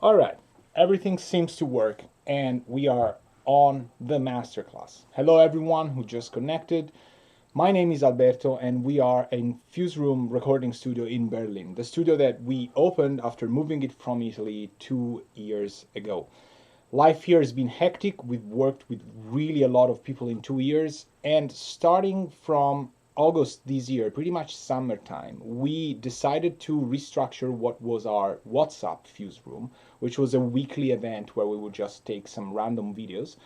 All right, everything seems to work, and we are on the masterclass. Hello, everyone who just connected. My name is Alberto, and we are in Fuse Room recording studio in Berlin, the studio that we opened after moving it from Italy 2 years ago. Life here has been hectic. We've worked with really a lot of people in 2 years, and starting from August this year, pretty much summertime, we decided to restructure what was our WhatsApp Fuse Room, which was a weekly event where we would just take some random videos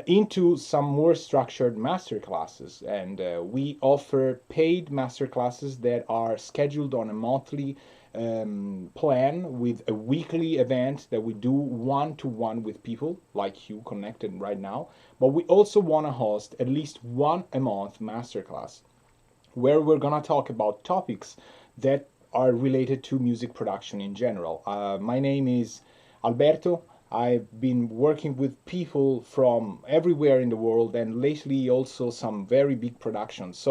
into some more structured master classes. And we offer paid master classes that are scheduled on a monthly plan with a weekly event that we do one-to-one with people like you connected right now. But we also want to host at least one a month masterclass where we're gonna talk about topics that are related to music production in general. My name is Alberto. I've been working with people from everywhere in the world and lately also some very big productions.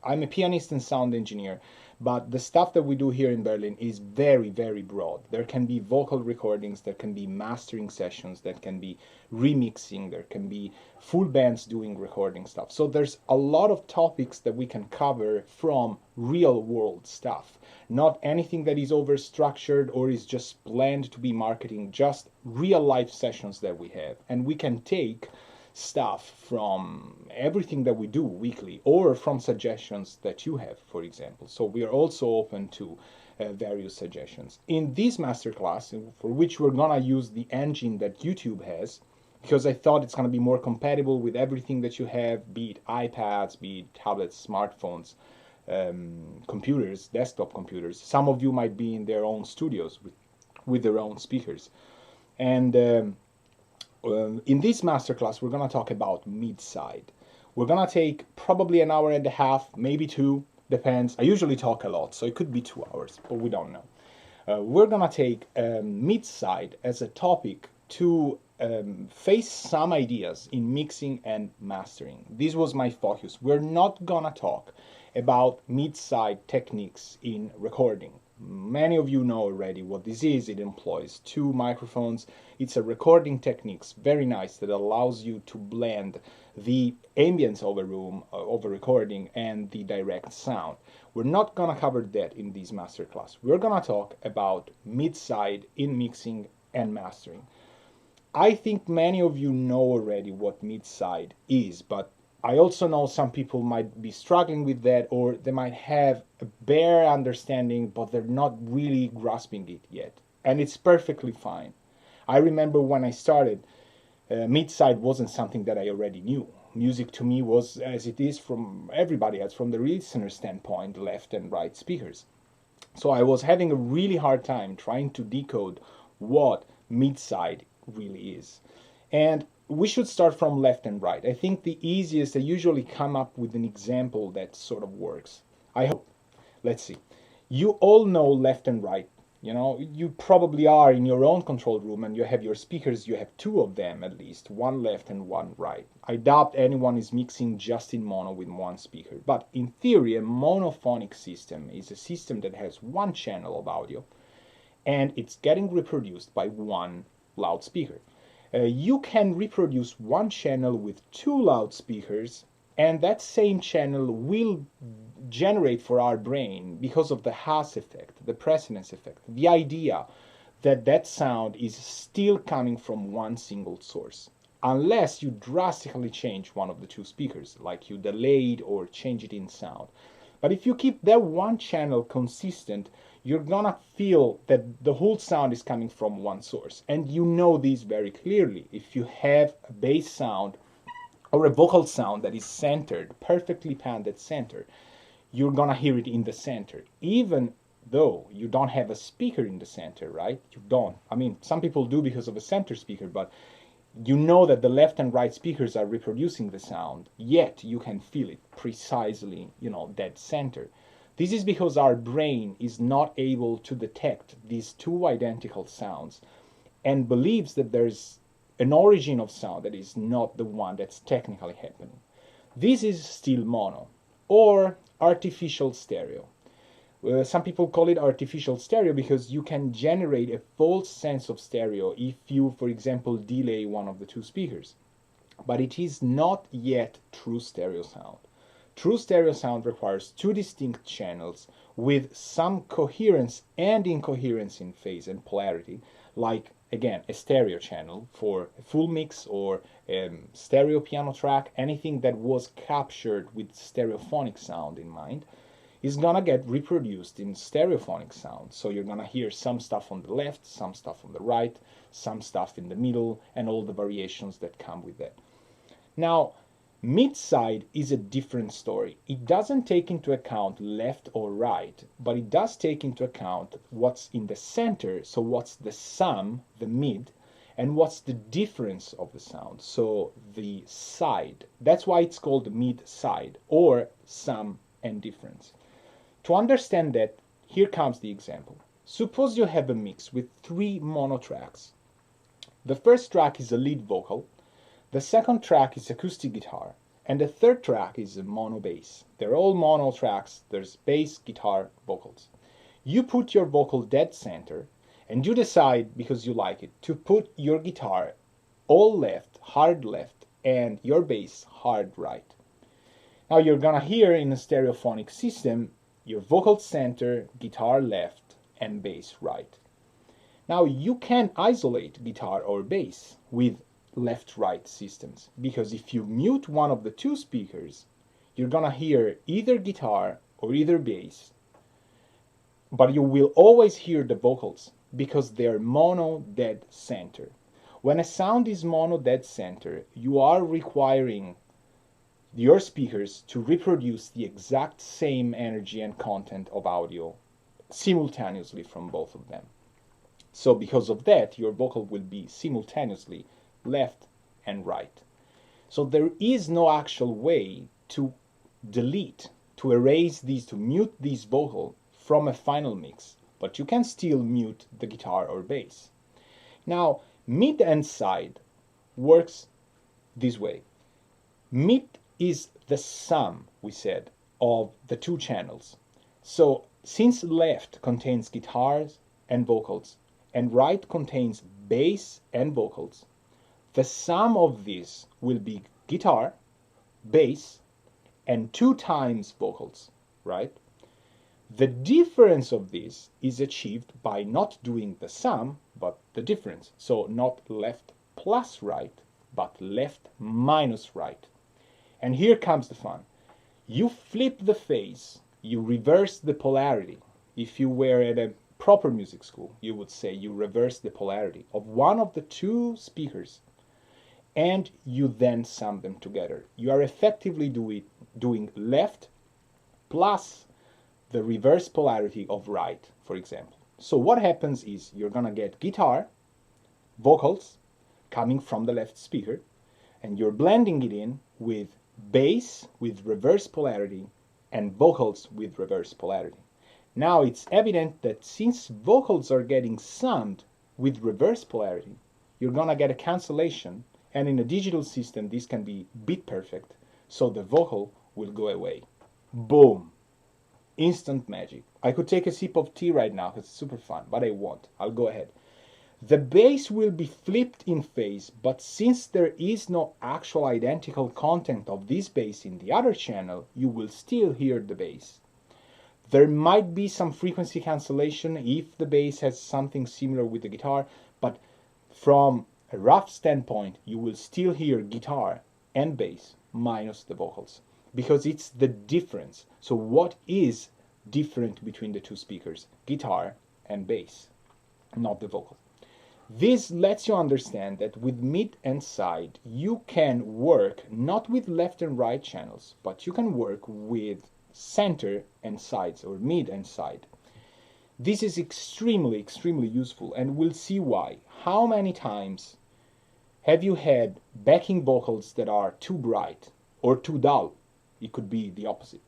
I'm a pianist and sound engineer, but the stuff that we do here in Berlin is very, very broad. There can be vocal recordings, there can be mastering sessions, there can be remixing, there can be full bands doing recording stuff. So there's a lot of topics that we can cover from real world stuff. Not anything that is over structured or is just planned to be marketing, just real life sessions that we have. And we can take stuff from everything that we do weekly or from suggestions that you have, for example. So we are also open to various suggestions. In this masterclass, for which we're gonna use the engine that YouTube has, because I thought it's gonna be more compatible with everything that you have, be it iPads, be it tablets, smartphones, computers, desktop computers. Some of you might be in their own studios with their own speakers. And in this masterclass, we're going to talk about mid-side. We're going to take probably an hour and a half, maybe two, depends. I usually talk a lot, so it could be 2 hours, but we don't know. We're going to take mid-side as a topic to face some ideas in mixing and mastering. This was my focus. We're not going to talk about mid-side techniques in recording. Many of you know already what this is. It employs two microphones. It's a recording technique, very nice, that allows you to blend the ambience of a room, of a recording, and the direct sound. We're not going to cover that in this masterclass. We're going to talk about mid-side in mixing and mastering. I think many of you know already what mid-side is, but I also know some people might be struggling with that, or they might have a bare understanding, but they're not really grasping it yet. And it's perfectly fine. I remember when I started, mid-side wasn't something that I already knew. Music to me was as it is from everybody else, from the listener standpoint, left and right speakers. So I was having a really hard time trying to decode what mid-side really is. And we should start from left and right. I think the easiest, I usually come up with an example that sort of works. I hope. Let's see. You all know left and right. You know, you probably are in your own control room and you have your speakers, you have two of them at least, one left and one right. I doubt anyone is mixing just in mono with one speaker. But in theory, a monophonic system is a system that has one channel of audio and it's getting reproduced by one loudspeaker. You can reproduce one channel with two loudspeakers, and that same channel will generate for our brain, because of the Haas effect, the precedence effect, the idea that that sound is still coming from one single source, unless you drastically change one of the two speakers, like you delay it or change it in sound. But if you keep that one channel consistent, you're gonna feel that the whole sound is coming from one source. And you know this very clearly. If you have a bass sound or a vocal sound that is centered, perfectly panned at center, you're gonna hear it in the center. Even though you don't have a speaker in the center, right? You don't. I mean, some people do because of a center speaker, but you know that the left and right speakers are reproducing the sound, yet you can feel it precisely, dead center. This is because our brain is not able to detect these two identical sounds and believes that there's an origin of sound that is not the one that's technically happening. This is still mono or artificial stereo. Some people call it artificial stereo because you can generate a false sense of stereo if you, for example, delay one of the two speakers. But it is not yet true stereo sound. True stereo sound requires two distinct channels with some coherence and incoherence in phase and polarity, like, again, a stereo channel for a full mix or stereo piano track, anything that was captured with stereophonic sound in mind is gonna get reproduced in stereophonic sound. So you're gonna hear some stuff on the left, some stuff on the right, some stuff in the middle, and all the variations that come with that. Now, mid-side is a different story. It doesn't take into account left or right, but it does take into account what's in the center, so what's the sum, the mid, and what's the difference of the sound, so the side. That's why it's called mid-side, or sum and difference. To understand that, here comes the example. Suppose you have a mix with 3 mono tracks. The first track is a lead vocal, the second track is acoustic guitar, and the third track is a mono bass. They're all mono tracks, there's bass, guitar, vocals. You put your vocal dead center, and you decide, because you like it, to put your guitar all left, hard left, and your bass hard right. Now you're gonna hear in a stereophonic system your vocal center, guitar left, and bass right. Now you can isolate guitar or bass with left-right systems, because if you mute one of the two speakers, you're gonna hear either guitar or either bass, but you will always hear the vocals because they're mono dead center. When a sound is mono dead center, you are requiring your speakers to reproduce the exact same energy and content of audio simultaneously from both of them. So because of that, your vocal will be simultaneously left and right. So there is no actual way to delete, to erase these, to mute these vocal from a final mix, but you can still mute the guitar or bass. Now, mid and side works this way. Mid is the sum, we said, of the two channels. So since left contains guitars and vocals, and right contains bass and vocals, the sum of this will be guitar, bass, and 2 times vocals, right? The difference of this is achieved by not doing the sum, but the difference. So not left plus right, but left minus right. And here comes the fun. You flip the phase, you reverse the polarity. If you were at a proper music school, you would say you reverse the polarity of one of the two speakers, and you then sum them together. You are effectively doing left plus the reverse polarity of right, for example. So what happens is you're gonna get guitar, vocals coming from the left speaker, and you're blending it in with bass with reverse polarity and vocals with reverse polarity. Now it's evident that since vocals are getting summed with reverse polarity, you're gonna get a cancellation. And in a digital system, this can be bit perfect, so the vocal will go away. Boom. Instant magic. I could take a sip of tea right now, it's super fun, but I won't. I'll go ahead. The bass will be flipped in phase, but since there is no actual identical content of this bass in the other channel, you will still hear the bass. There might be some frequency cancellation if the bass has something similar with the guitar, but from a rough standpoint, you will still hear guitar and bass minus the vocals, because it's the difference. So what is different between the two speakers? Guitar and bass, not the vocal. This lets you understand that with mid and side, you can work not with left and right channels, but you can work with center and sides, or mid and side. This is extremely, extremely useful, and we'll see why. How many times have you had backing vocals that are too bright or too dull? It could be the opposite.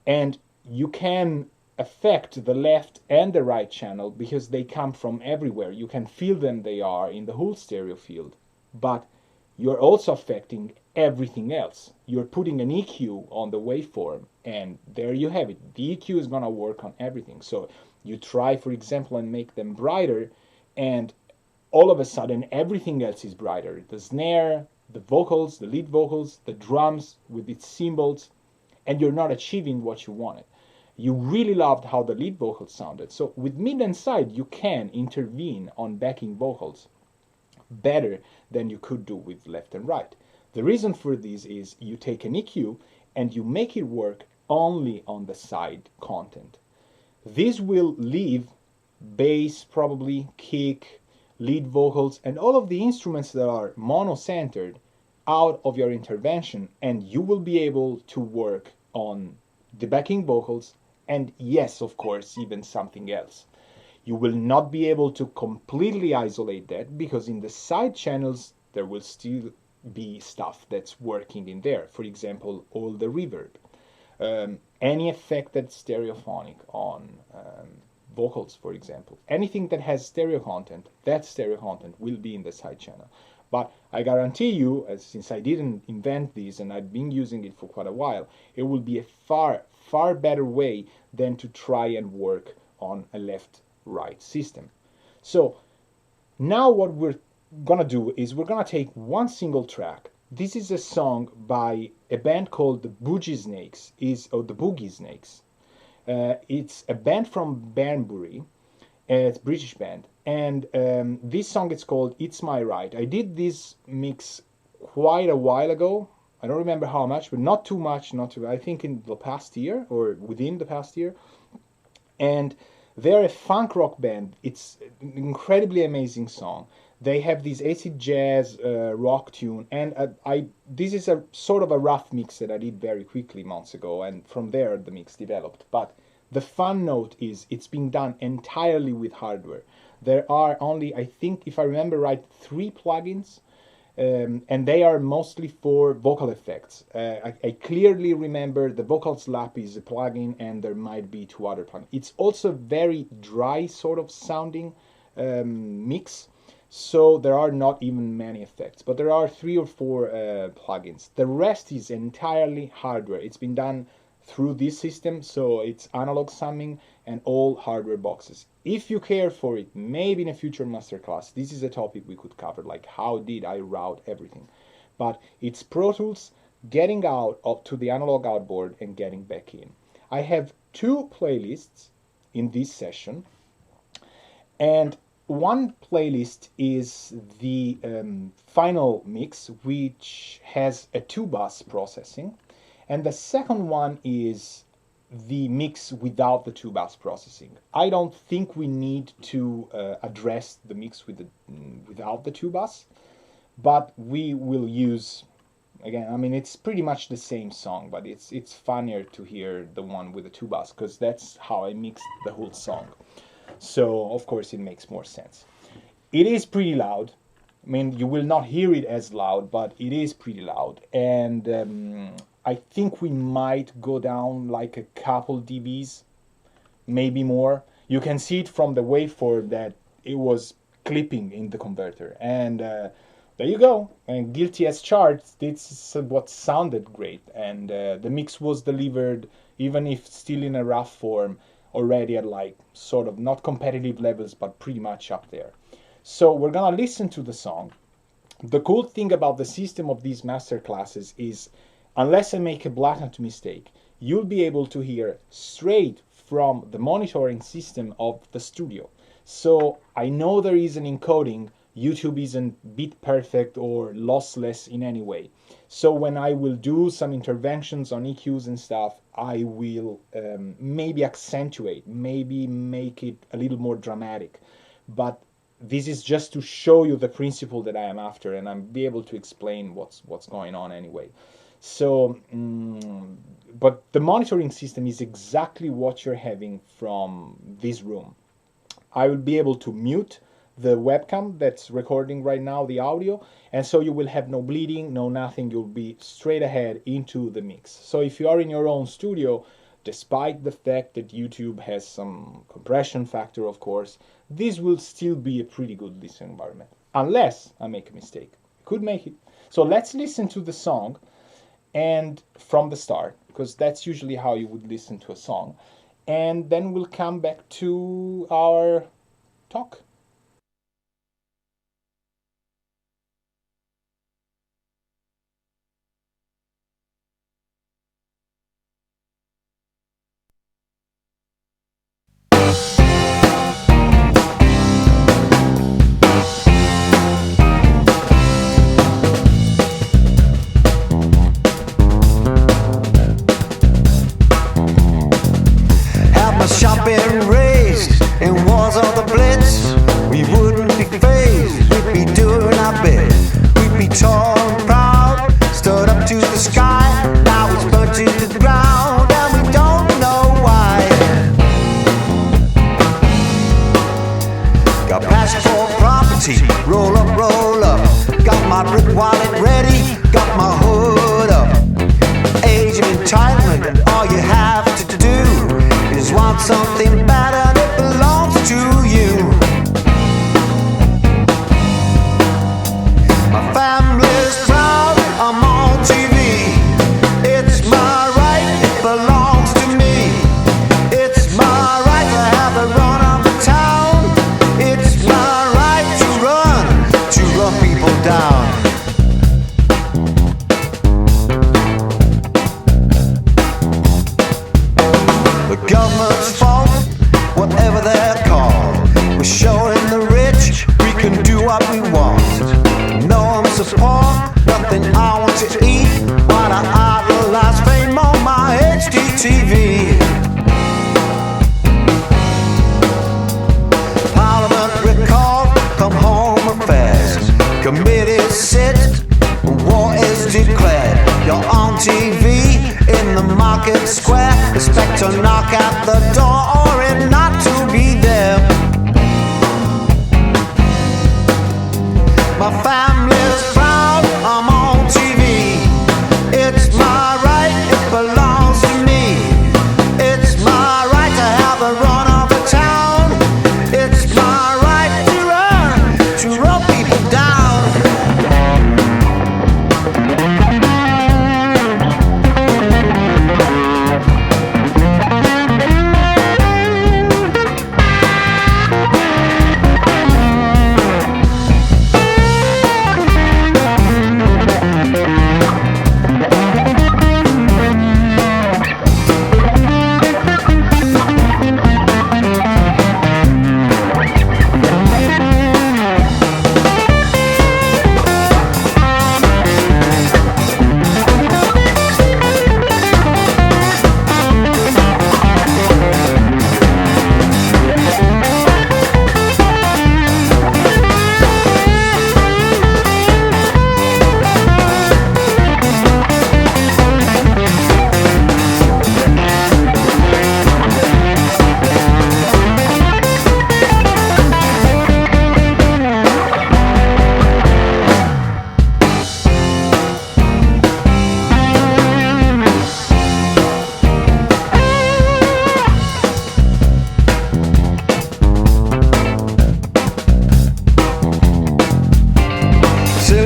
And you can affect the left and the right channel because they come from everywhere. You can feel them, they are in the whole stereo field. But you're also affecting everything else. You're putting an EQ on the waveform, and there you have it. The EQ is going to work on everything. So you try, for example, and make them brighter, and all of a sudden everything else is brighter. The snare, the vocals, the lead vocals, the drums with its cymbals, and you're not achieving what you wanted. You really loved how the lead vocals sounded. So with mid and side, you can intervene on backing vocals better than you could do with left and right. The reason for this is you take an EQ and you make it work only on the side content. This will leave bass, probably kick, lead vocals, and all of the instruments that are mono-centered out of your intervention, and you will be able to work on the backing vocals and, yes, of course, even something else. You will not be able to completely isolate that because in the side channels there will still be stuff that's working in there. For example, all the reverb, any effect that's stereophonic on vocals, for example, anything that has stereo content, that stereo content will be in the side channel. But I guarantee you, since I didn't invent this and I've been using it for quite a while, it will be a far better way than to try and work on a left-right system. So now what we're gonna do is we're gonna take one single track. This is a song by a band called the Boogie Snakes, or the Boogie Snakes. It's a band from Banbury. It's a British band, and this song is called "It's My Right." I did this mix quite a while ago. I don't remember how much, but not too much. I think in the past year or within the past year. And they're a funk rock band. It's an incredibly amazing song. They have this acid jazz rock tune, and this is a sort of a rough mix that I did very quickly months ago, and from there the mix developed. But the fun note is it's being done entirely with hardware. There are only, I think, if I remember right, 3 plugins, and they are mostly for vocal effects. I clearly remember the Vocal Slap is a plugin, and there might be 2 other plugins. It's also very dry sort of sounding mix. So there are not even many effects, but there are 3 or 4 plugins. The rest is entirely hardware. It's been done through this system, so it's analog summing and all hardware boxes. If you care for it, maybe in a future masterclass, this is a topic we could cover, like how did I route everything. But it's Pro Tools getting out up to the analog outboard and getting back in. I have 2 playlists in this session, and one playlist is the final mix, which has a 2-bus processing, and the second one is the mix without the 2-bus processing. I don't think we need to address the mix without the 2-bus, but we will use, again, I mean, it's pretty much the same song, but it's funnier to hear the one with the 2-bus, because that's how I mixed the whole song. So, of course, it makes more sense. It is pretty loud. I mean, you will not hear it as loud, but it is pretty loud. And I think we might go down like a couple dBs, maybe more. You can see it from the waveform that it was clipping in the converter. And there you go. And guilty as charged, this is what sounded great. And the mix was delivered, even if still in a rough form, already at like sort of not competitive levels, but pretty much up there. So we're gonna listen to the song. The cool thing about the system of these master classes is, unless I make a blatant mistake, you'll be able to hear straight from the monitoring system of the studio. So I know there is an encoding. YouTube isn't bit perfect or lossless in any way. So when I will do some interventions on EQs and stuff, I will maybe accentuate, maybe make it a little more dramatic. But this is just to show you the principle that I am after, and I'll be able to explain what's going on anyway. So, but the monitoring system is exactly what you're having from this room. I will be able to mute the webcam that's recording right now the audio, and so you will have no bleeding, no nothing. You'll be straight ahead into the mix. So if you are in your own studio, despite the fact that YouTube has some compression factor, of course, this will still be a pretty good listening environment, unless I make a mistake. could make it. So let's listen to the song and from the start, because that's usually how you would listen to a song, and then we'll come back to our talk. Had my shop been raised in wars of the blitz, we wouldn't be phased, we'd be doing our bit. We'd be tall and proud, stood up to the sky. Now it's burnt to the ground, and we don't know why. Got passion for property, roll up, roll up. Got my brick wallet ready, got my hood up. Age of entitlement, all you have to do is want something better and it belongs to you. My family's proud, I'm on TV. It's my right, it belongs to me. It's my right to have the run of the town. It's my right to run people down. The government's fault, whatever they're called. We're showing the rich we can do what we want. No one support, nothing I want to eat, but I idolize fame on my HDTV. Parliament recall, come home affairs. Committee sit, war is declared. You're on TV in the market square. Expect to knock at the door or it not to be there. My family's proud, I'm on TV. It's my right, it belongs to me. It's my right to have the run of the town. It's my right to run people down.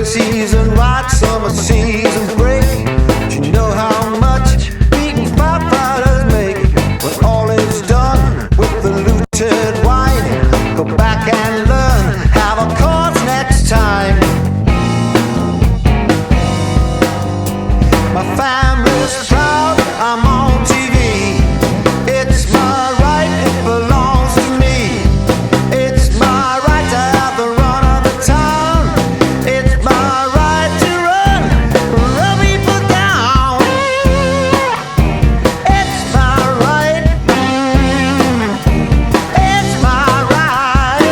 Season right, summer season break. Do you know how much beating firefighters make? When all is done with the looted wine, go back and learn, have a course next time. My family's proud, I'm on TV. It's my right, it belongs to me. It's my right to have the run of the town. It's my right to run people down. It's my right. It's my right.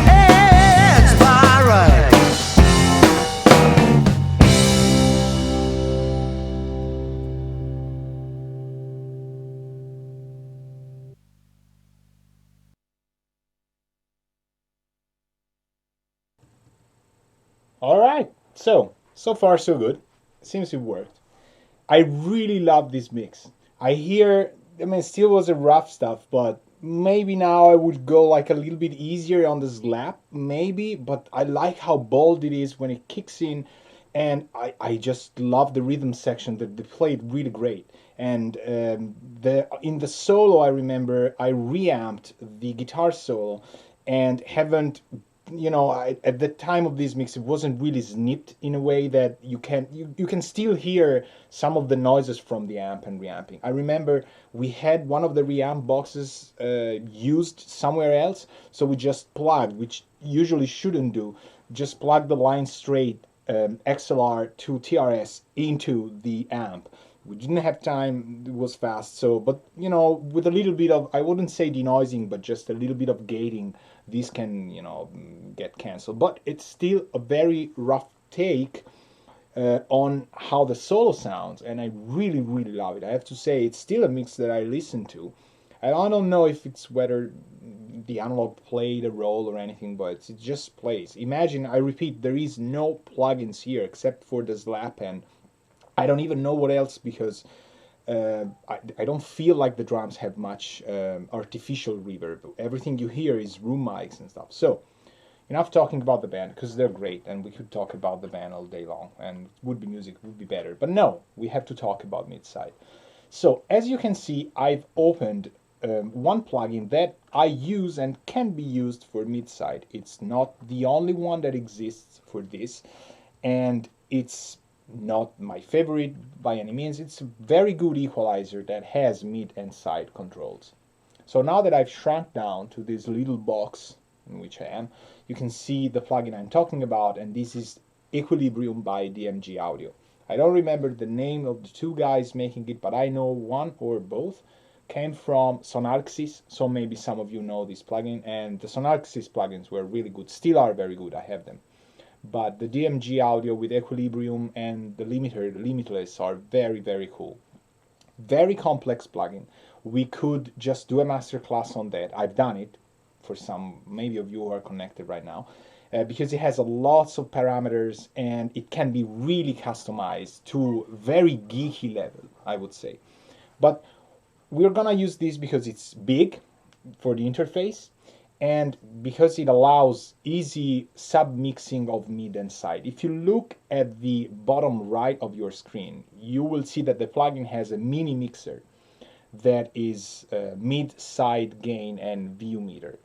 It's my right. All right, so far so good. Seems it worked. I really love this mix. I hear, I mean, it still was a rough stuff, but maybe now I would go like a little bit easier on the slap, maybe, but I like how bold it is when it kicks in, and I just love the rhythm section that they played really great. And the in the solo, I remember I reamped the guitar solo, and haven't, at the time of this mix, it wasn't really snipped in a way that you can still hear some of the noises from the amp and reamping. I remember we had one of the reamp boxes used somewhere else, so we just plugged, which usually shouldn't do, just plug the line straight, XLR to TRS into the amp. We didn't have time, it was fast, so, but with a little bit of, I wouldn't say denoising, but just a little bit of gating, this can, get canceled. But it's still a very rough take on how the solo sounds, and I really, really love it. I have to say, it's still a mix that I listen to. And I don't know if it's whether the analog played a role or anything, but it just plays. Imagine, I repeat, there is no plugins here except for the slap, and I don't even know what else, because I don't feel like the drums have much artificial reverb. Everything you hear is room mics and stuff. So, enough talking about the band, because they're great, and we could talk about the band all day long, and would be music would be better. But no, we have to talk about Midside. So, as you can see, I've opened one plugin that I use and can be used for Midside. It's not the only one that exists for this, and it's not my favorite by any means. It's a very good equalizer that has mid and side controls. So now that I've shrunk down to this little box in which I am, you can see the plugin I'm talking about, and this is Equilibrium by DMG Audio. I don't remember the name of the two guys making it, but I know one or both came from Sonarxis, so maybe some of you know this plugin, and the Sonarxis plugins were really good, still are very good, I have them. But the DMG Audio with Equilibrium and the limiter, the limitless, are very, very cool. Very complex plugin. We could just do a masterclass on that. I've done it for some, maybe of you who are connected right now, because it has lots of parameters and it can be really customized to very geeky level, I would say. But we're gonna use this because it's big for the interface, and because it allows easy sub-mixing of mid and side. If you look at the bottom right of your screen, you will see that the plugin has a mini mixer that is mid, side, gain, and view meter.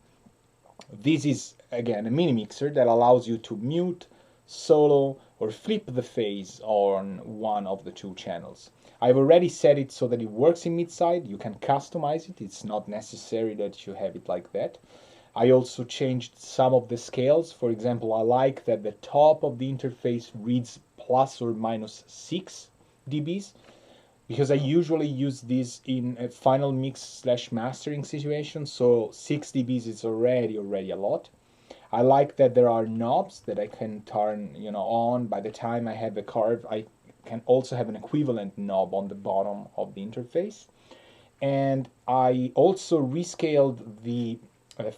This is, again, a mini mixer that allows you to mute, solo, or flip the phase on one of the two channels. I've already set it so that it works in mid-side. You can customize it. It's not necessary that you have it like that. I also changed some of the scales. For example, I like that the top of the interface reads plus or minus 6 dBs, because I usually use this in a final mix slash mastering situation, so 6 dBs is already a lot. I like that there are knobs that I can turn on. By the time I have the curve, I can also have an equivalent knob on the bottom of the interface. And I also rescaled the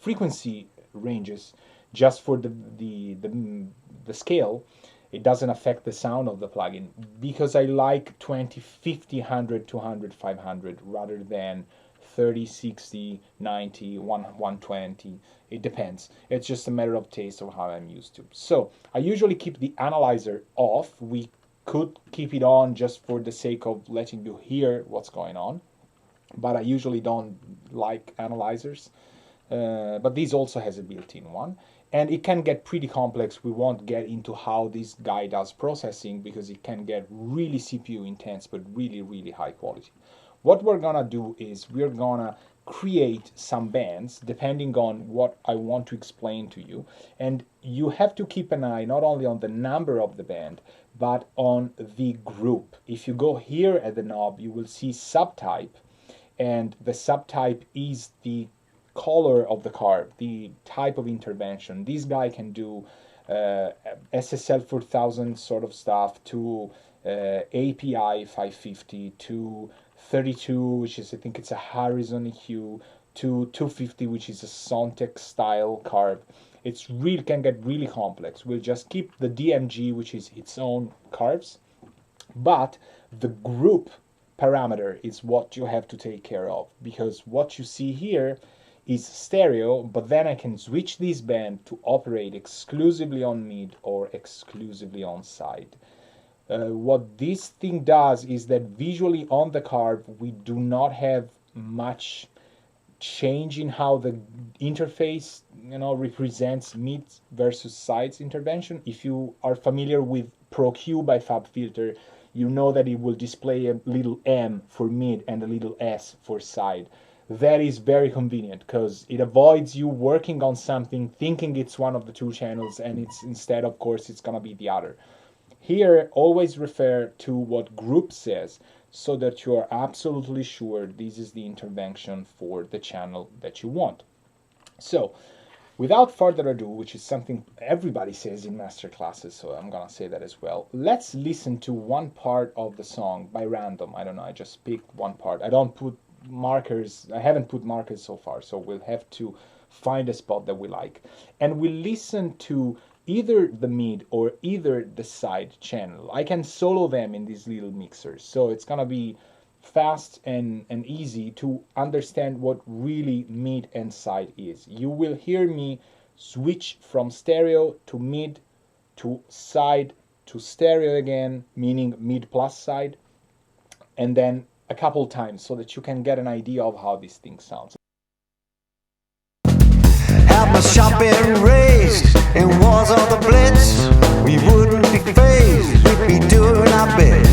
frequency ranges just for the scale. It doesn't affect the sound of the plugin, because I like 20, 50, 100, 200, 500 rather than 30, 60, 90, 120. It depends. It's just a matter of taste of how I'm used to. So I usually keep the analyzer off. We could keep it on just for the sake of letting you hear what's going on, but I usually don't like analyzers. But this also has a built-in one, and it can get pretty complex. We won't get into how this guy does processing, because it can get really CPU intense, but really, really high quality. What we're gonna do is we're gonna create some bands depending on what I want to explain to you, and you have to keep an eye not only on the number of the band, but on the group. If you go here at the knob, you will see subtype, and the subtype is the color of the card, the type of intervention. This guy can do SSL 4000 sort of stuff, to API 550, to 32, which is, I think it's a Harrison EQ, to 250, which is a Sontec style card. It's really can get really complex. We'll just keep the DMG, which is its own cards, but the group parameter is what you have to take care of, because what you see here is stereo, but then I can switch this band to operate exclusively on mid or exclusively on side. What this thing does is that visually on the card we do not have much change in how the interface represents mid versus sides intervention. If you are familiar with Pro Q by FabFilter, you know that it will display a little M for mid and a little S for side. That is very convenient because it avoids you working on something thinking it's one of the two channels, and it's instead, of course, it's gonna be the other. Here, always refer to what group says so that you are absolutely sure this is the intervention for the channel that you want. So, without further ado, which is something everybody says in master classes, so I'm gonna say that as well, let's listen to one part of the song by random. I don't know, I just picked one part. I don't put markers, I haven't put markers so far, so we'll have to find a spot that we like. And we'll listen to either the mid or either the side channel. I can solo them in these little mixers, so it's gonna be fast and easy to understand what really mid and side is. You will hear me switch from stereo to mid to side to stereo again, meaning mid plus side, and then a couple times so that you can get an idea of how this thing sounds. Had my shopping raised in wars of the blitz. We wouldn't be phased, we'd be doing our bit.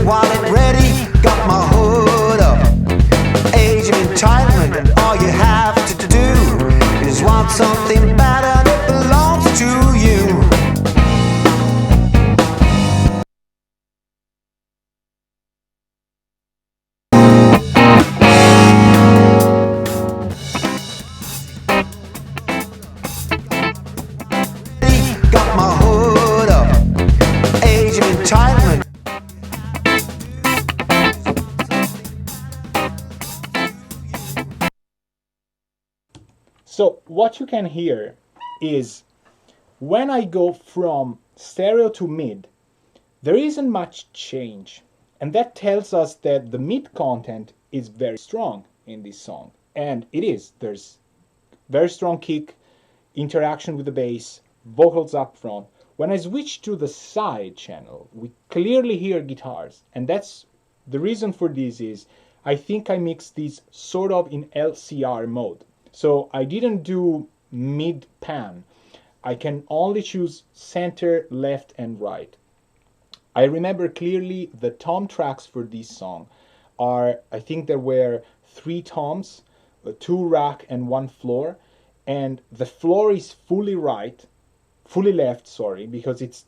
Wallet ready, got my hood up. Age of entitlement, and all you have to do is want something better that belongs to you. Got my hood up. Age of entitlement. So what you can hear is when I go from stereo to mid, there isn't much change. And that tells us that the mid content is very strong in this song. And it is. There's very strong kick, interaction with the bass, vocals up front. When I switch to the side channel, we clearly hear guitars. And that's the reason for this is I think I mixed these sort of in LCR mode. So I didn't do mid pan. I can only choose center, left, and right. I remember clearly the tom tracks for this song are, I think there were 3 toms, 2 rack and 1 floor, and the floor is fully left, sorry, because it's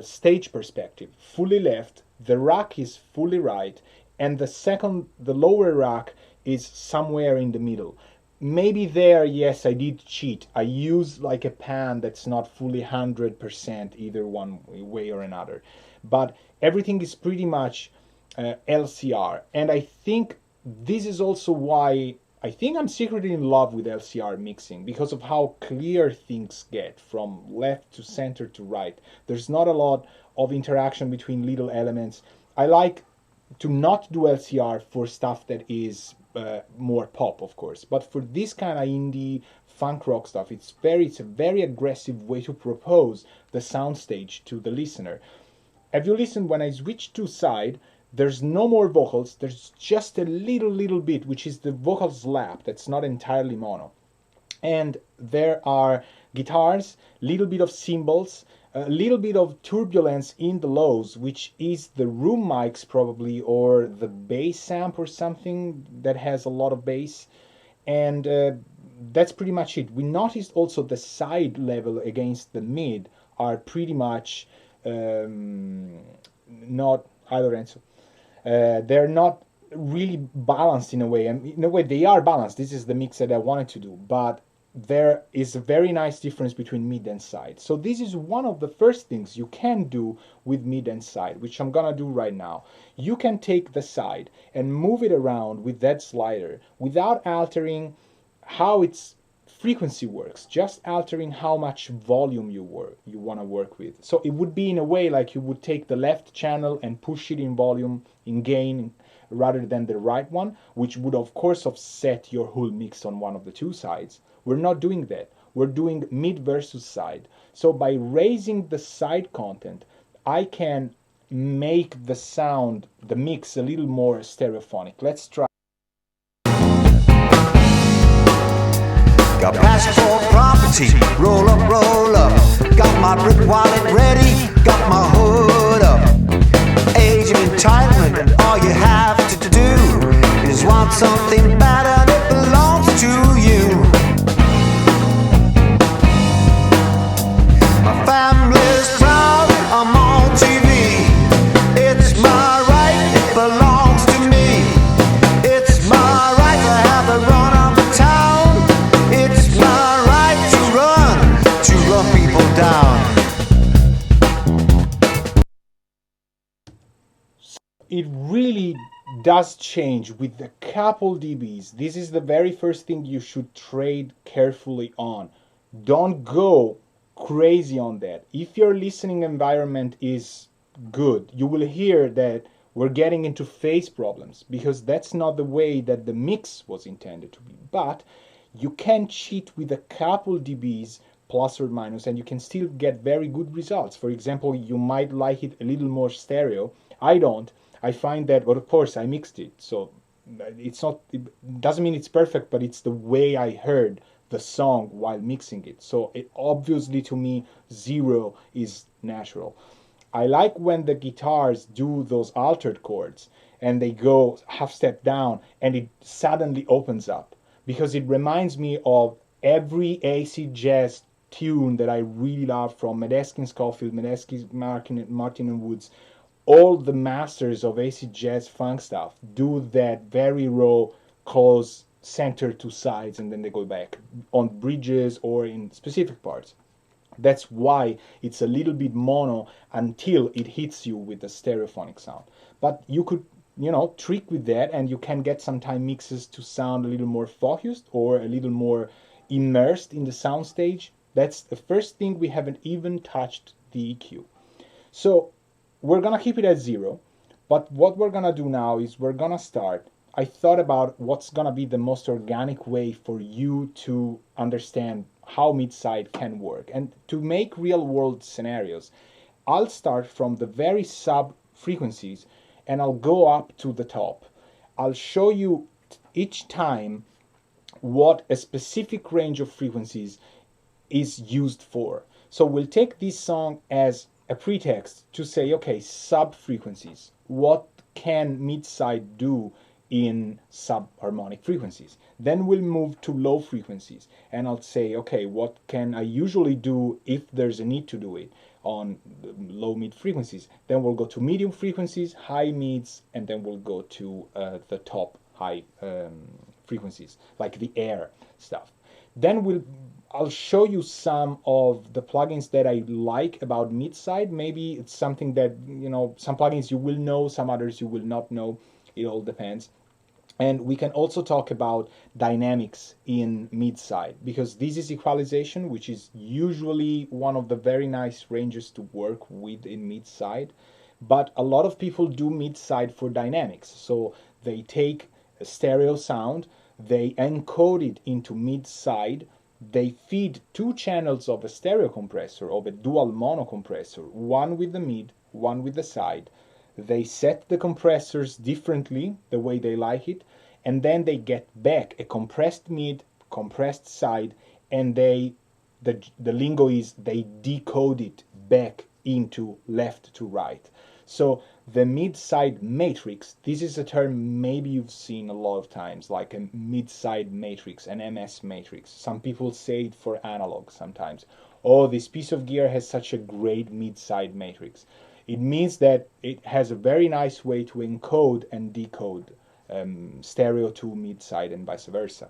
stage perspective, fully left, the rack is fully right, and the lower rack is somewhere in the middle. Maybe there, yes, I did cheat. I use like a pan that's not fully 100% either one way or another. But everything is pretty much LCR. And I think this is also why I think I'm secretly in love with LCR mixing, because of how clear things get from left to center to right. There's not a lot of interaction between little elements. I like to not do LCR for stuff that is more pop, of course, but for this kind of indie funk rock stuff, it's a very aggressive way to propose the soundstage to the listener. Have you listened when I switch to side? There's no more vocals. There's just a little bit, which is the vocal slap that's not entirely mono, and there are guitars, little bit of cymbals, a little bit of turbulence in the lows, which is the room mics probably, or the bass amp or something that has a lot of bass. And that's pretty much it. We noticed also the side level against the mid are pretty much not, hi Lorenzo, they're not really balanced in a way. And in a way they are balanced. This is the mix that I wanted to do, but there is a very nice difference between mid and side. So this is one of the first things you can do with mid and side, which I'm gonna do right now. You can take the side and move it around with that slider without altering how its frequency works, just altering how much volume you want to work with. So it would be in a way like you would take the left channel and push it in volume, in gain, rather than the right one, which would of course offset your whole mix on one of the two sides. We're not doing that. We're doing mid versus side. So by raising the side content, I can make the sound, the mix, a little more stereophonic. Let's try. Got passport property, roll up, roll up. Got my brick wallet ready, got my hood up. Age of entitlement, and all you have to do is want something better and it belongs to you. My family's proud, I'm on TV. It's my right, it belongs to me. It's my right to have the run of the town. It's my right to run people down. It really does change with a couple dBs. This is the very first thing you should trade carefully on. Don't go crazy on that. If your listening environment is good, you will hear that we're getting into phase problems because that's not the way that the mix was intended to be. But you can cheat with a couple dBs plus or minus and you can still get very good results. For example, you might like it a little more stereo. I don't. I find that, well, of course, I mixed it, so it's not. It doesn't mean it's perfect, but it's the way I heard the song while mixing it. So it obviously, to me, 0 is natural. I like when the guitars do those altered chords and they go half step down and it suddenly opens up because it reminds me of every AC jazz tune that I really love from Medeski and Scofield, Medeski, Martin and Woods. All the masters of acid jazz funk stuff do that very raw, close, center to sides, and then they go back on bridges or in specific parts. That's why it's a little bit mono until it hits you with the stereophonic sound. But you could, trick with that and you can get sometimes mixes to sound a little more focused or a little more immersed in the sound stage. That's the first thing. We haven't even touched the EQ. So we're gonna keep it at 0, but what we're gonna do now is we're gonna start. I thought about what's gonna be the most organic way for you to understand how mid-side can work. And to make real world scenarios, I'll start from the very sub frequencies and I'll go up to the top. I'll show you each time what a specific range of frequencies is used for. So we'll take this song as a pretext to say, okay, sub frequencies. What can mid-side do in subharmonic frequencies? Then we'll move to low frequencies and I'll say, okay, what can I usually do if there's a need to do it on low mid frequencies? Then we'll go to medium frequencies, high mids, and then we'll go to the top high frequencies, like the air stuff. Then I'll show you some of the plugins that I like about mid-side. Maybe it's something that, some plugins you will know, some others you will not know. It all depends. And we can also talk about dynamics in mid-side, because this is equalization, which is usually one of the very nice ranges to work with in mid-side. But a lot of people do mid-side for dynamics. So they take a stereo sound, they encode it into mid-side, they feed 2 channels of a stereo compressor, of a dual mono compressor, one with the mid, one with the side. They set the compressors differently, the way they like it, and then they get back a compressed mid, compressed side, and the lingo is they decode it back into left to right. So the mid-side matrix, this is a term maybe you've seen a lot of times, like a mid-side matrix, an MS matrix. Some people say it for analog sometimes. Oh, this piece of gear has such a great mid-side matrix. It means that it has a very nice way to encode and decode stereo to mid-side and vice versa.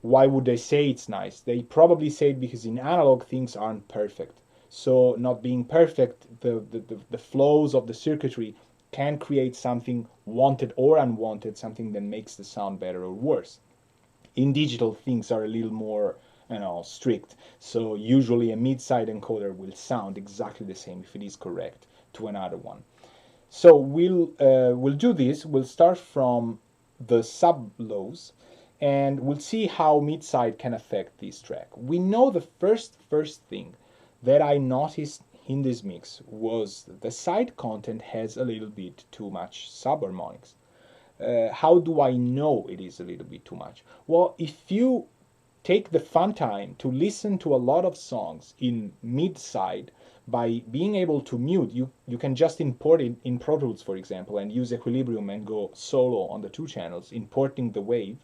Why would they say it's nice? They probably say it because in analog things aren't perfect. So not being perfect, the flows of the circuitry can create something wanted or unwanted, something that makes the sound better or worse. In digital, things are a little more, strict. So usually a mid-side encoder will sound exactly the same if it is correct to another one. So we'll do this. We'll start from the sub lows, and we'll see how mid-side can affect this track. We know the first thing that I noticed in this mix was the side content has a little bit too much subharmonics. How do I know it is a little bit too much? Well, if you take the fun time to listen to a lot of songs in mid-side, by being able to mute, you can just import it in Pro Tools, for example, and use Equilibrium and go solo on the two channels, importing the wave.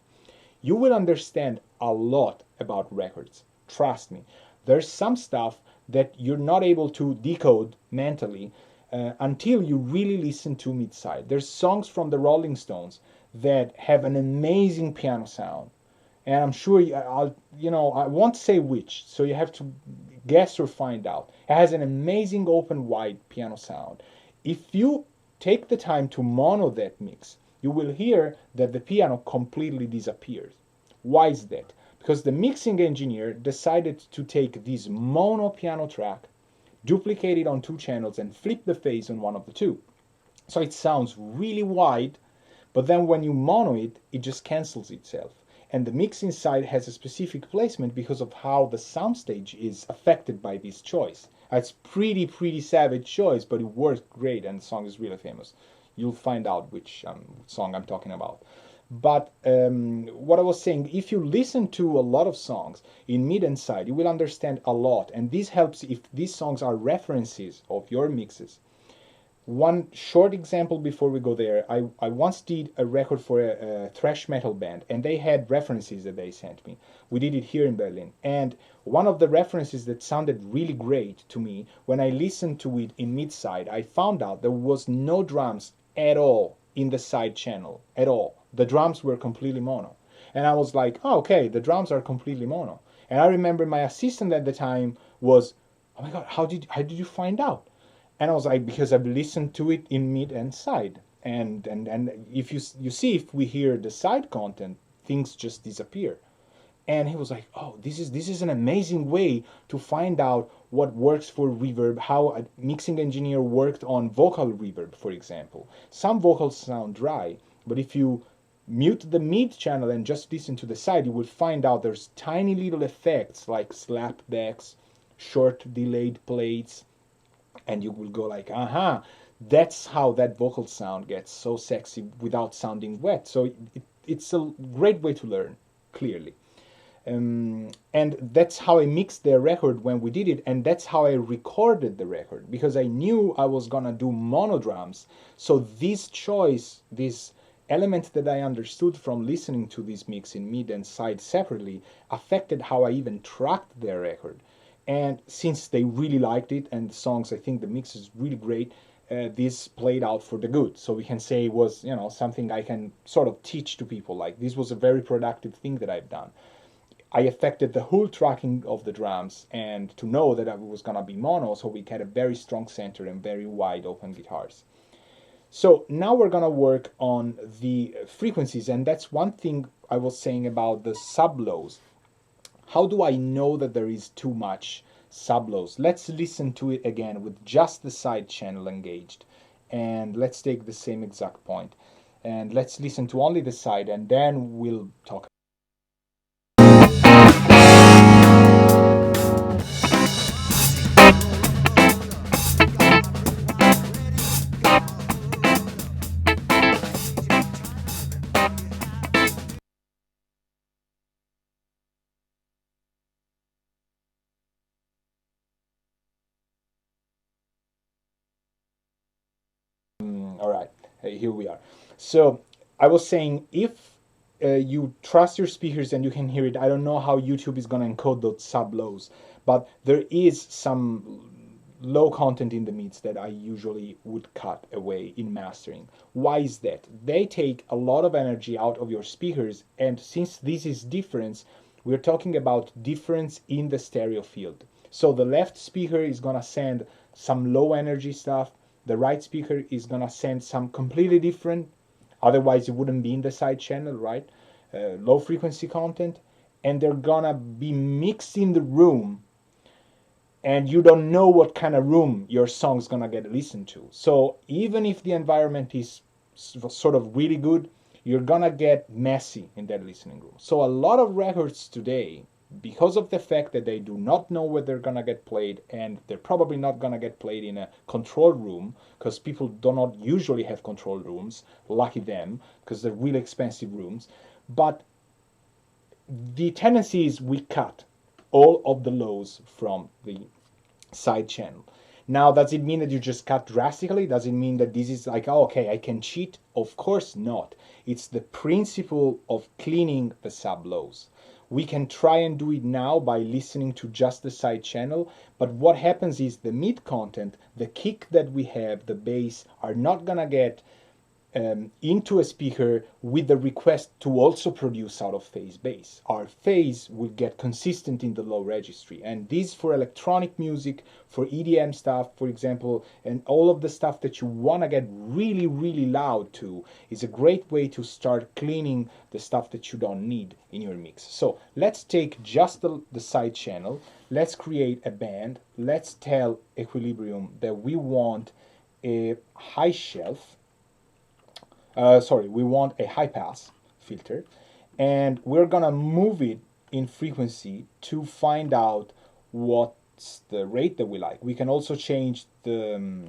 You will understand a lot about records. Trust me. There's some stuff that you're not able to decode mentally until you really listen to mid-side. There's songs from the Rolling Stones that have an amazing piano sound, and I'm sure I won't say which, so you have to guess or find out. It has an amazing open wide piano sound. If you take the time to mono that mix, you will hear that the piano completely disappears. Why is that? Because the mixing engineer decided to take this mono piano track, duplicate it on two channels, and flip the phase on one of the two. So it sounds really wide, but then when you mono it, it just cancels itself. And the mix inside has a specific placement because of how the soundstage is affected by this choice. It's pretty savage choice, but it works great, and the song is really famous. You'll find out which song I'm talking about. But what I was saying, if you listen to a lot of songs in mid and side, you will understand a lot, and this helps if these songs are references of your mixes. One short example before we go there, I once did a record for a thrash metal band, and they had references that they sent me. We did it here in Berlin, and one of the references that sounded really great to me, when I listened to it in mid-side, I found out there was no drums at all in the side channel, at all. The drums were completely mono. And I was like, oh, okay, the drums are completely mono. And I remember my assistant at the time was, oh my God, how did you find out? And I was like, because I've listened to it in mid and side. And if you see, if we hear the side content, things just disappear. And he was like, oh, this is an amazing way to find out what works for reverb, how a mixing engineer worked on vocal reverb, for example. Some vocals sound dry, but if you mute the mid channel and just listen to the side, you will find out there's tiny little effects like slapbacks, short delayed plates, and you will go like, aha, that's how that vocal sound gets so sexy without sounding wet. So it's a great way to learn, clearly. And that's how I mixed the record when we did it, and that's how I recorded the record, because I knew I was gonna do mono drums. So this choice, this element that I understood from listening to this mix in mid and side separately, affected how I even tracked their record. And since they really liked it, and the songs, I think the mix is really great, this played out for the good. So we can say it was, something I can sort of teach to people. Like, this was a very productive thing that I've done. I affected the whole tracking of the drums, and to know that I was gonna be mono, so we had a very strong center and very wide open guitars. So now we're gonna work on the frequencies, and that's one thing I was saying about the sub-lows. How do I know that there is too much sub-lows? Let's listen to it again with just the side channel engaged, and let's take the same exact point, and let's listen to only the side, and then we'll talk. All right, here we are. So I was saying, if you trust your speakers and you can hear it, I don't know how YouTube is going to encode those sub-lows, but there is some low content in the mids that I usually would cut away in mastering. Why is that? They take a lot of energy out of your speakers, and since this is difference, we're talking about difference in the stereo field. So the left speaker is going to send some low energy stuff, the right speaker is gonna send some completely different, otherwise it wouldn't be in the side channel, right? low frequency content, and they're gonna be mixed in the room, and you don't know what kind of room your song's gonna get listened to. So even if the environment is sort of really good, you're gonna get messy in that listening room. So a lot of records today, because of the fact that they do not know where they're gonna get played, and they're probably not gonna get played in a control room, because people do not usually have control rooms, lucky them, because they're really expensive rooms. But the tendency is we cut all of the lows from the side channel. Now, does it mean that you just cut drastically? Does it mean that this is like, oh, okay, I can cheat? Of course not. It's the principle of cleaning the sub lows. We can try and do it now by listening to just the side channel, but what happens is the mid content, the kick that we have, the bass, are not gonna get into a speaker with the request to also produce out of phase bass. Our phase will get consistent in the low registry, and this for electronic music, for EDM stuff, for example, and all of the stuff that you want to get really, really loud to, is a great way to start cleaning the stuff that you don't need in your mix. So let's take just the side channel, let's create a band, let's tell Equilibrium that we want a high shelf, we want a high pass filter, and we're gonna move it in frequency to find out what's the rate that we like. We can also change the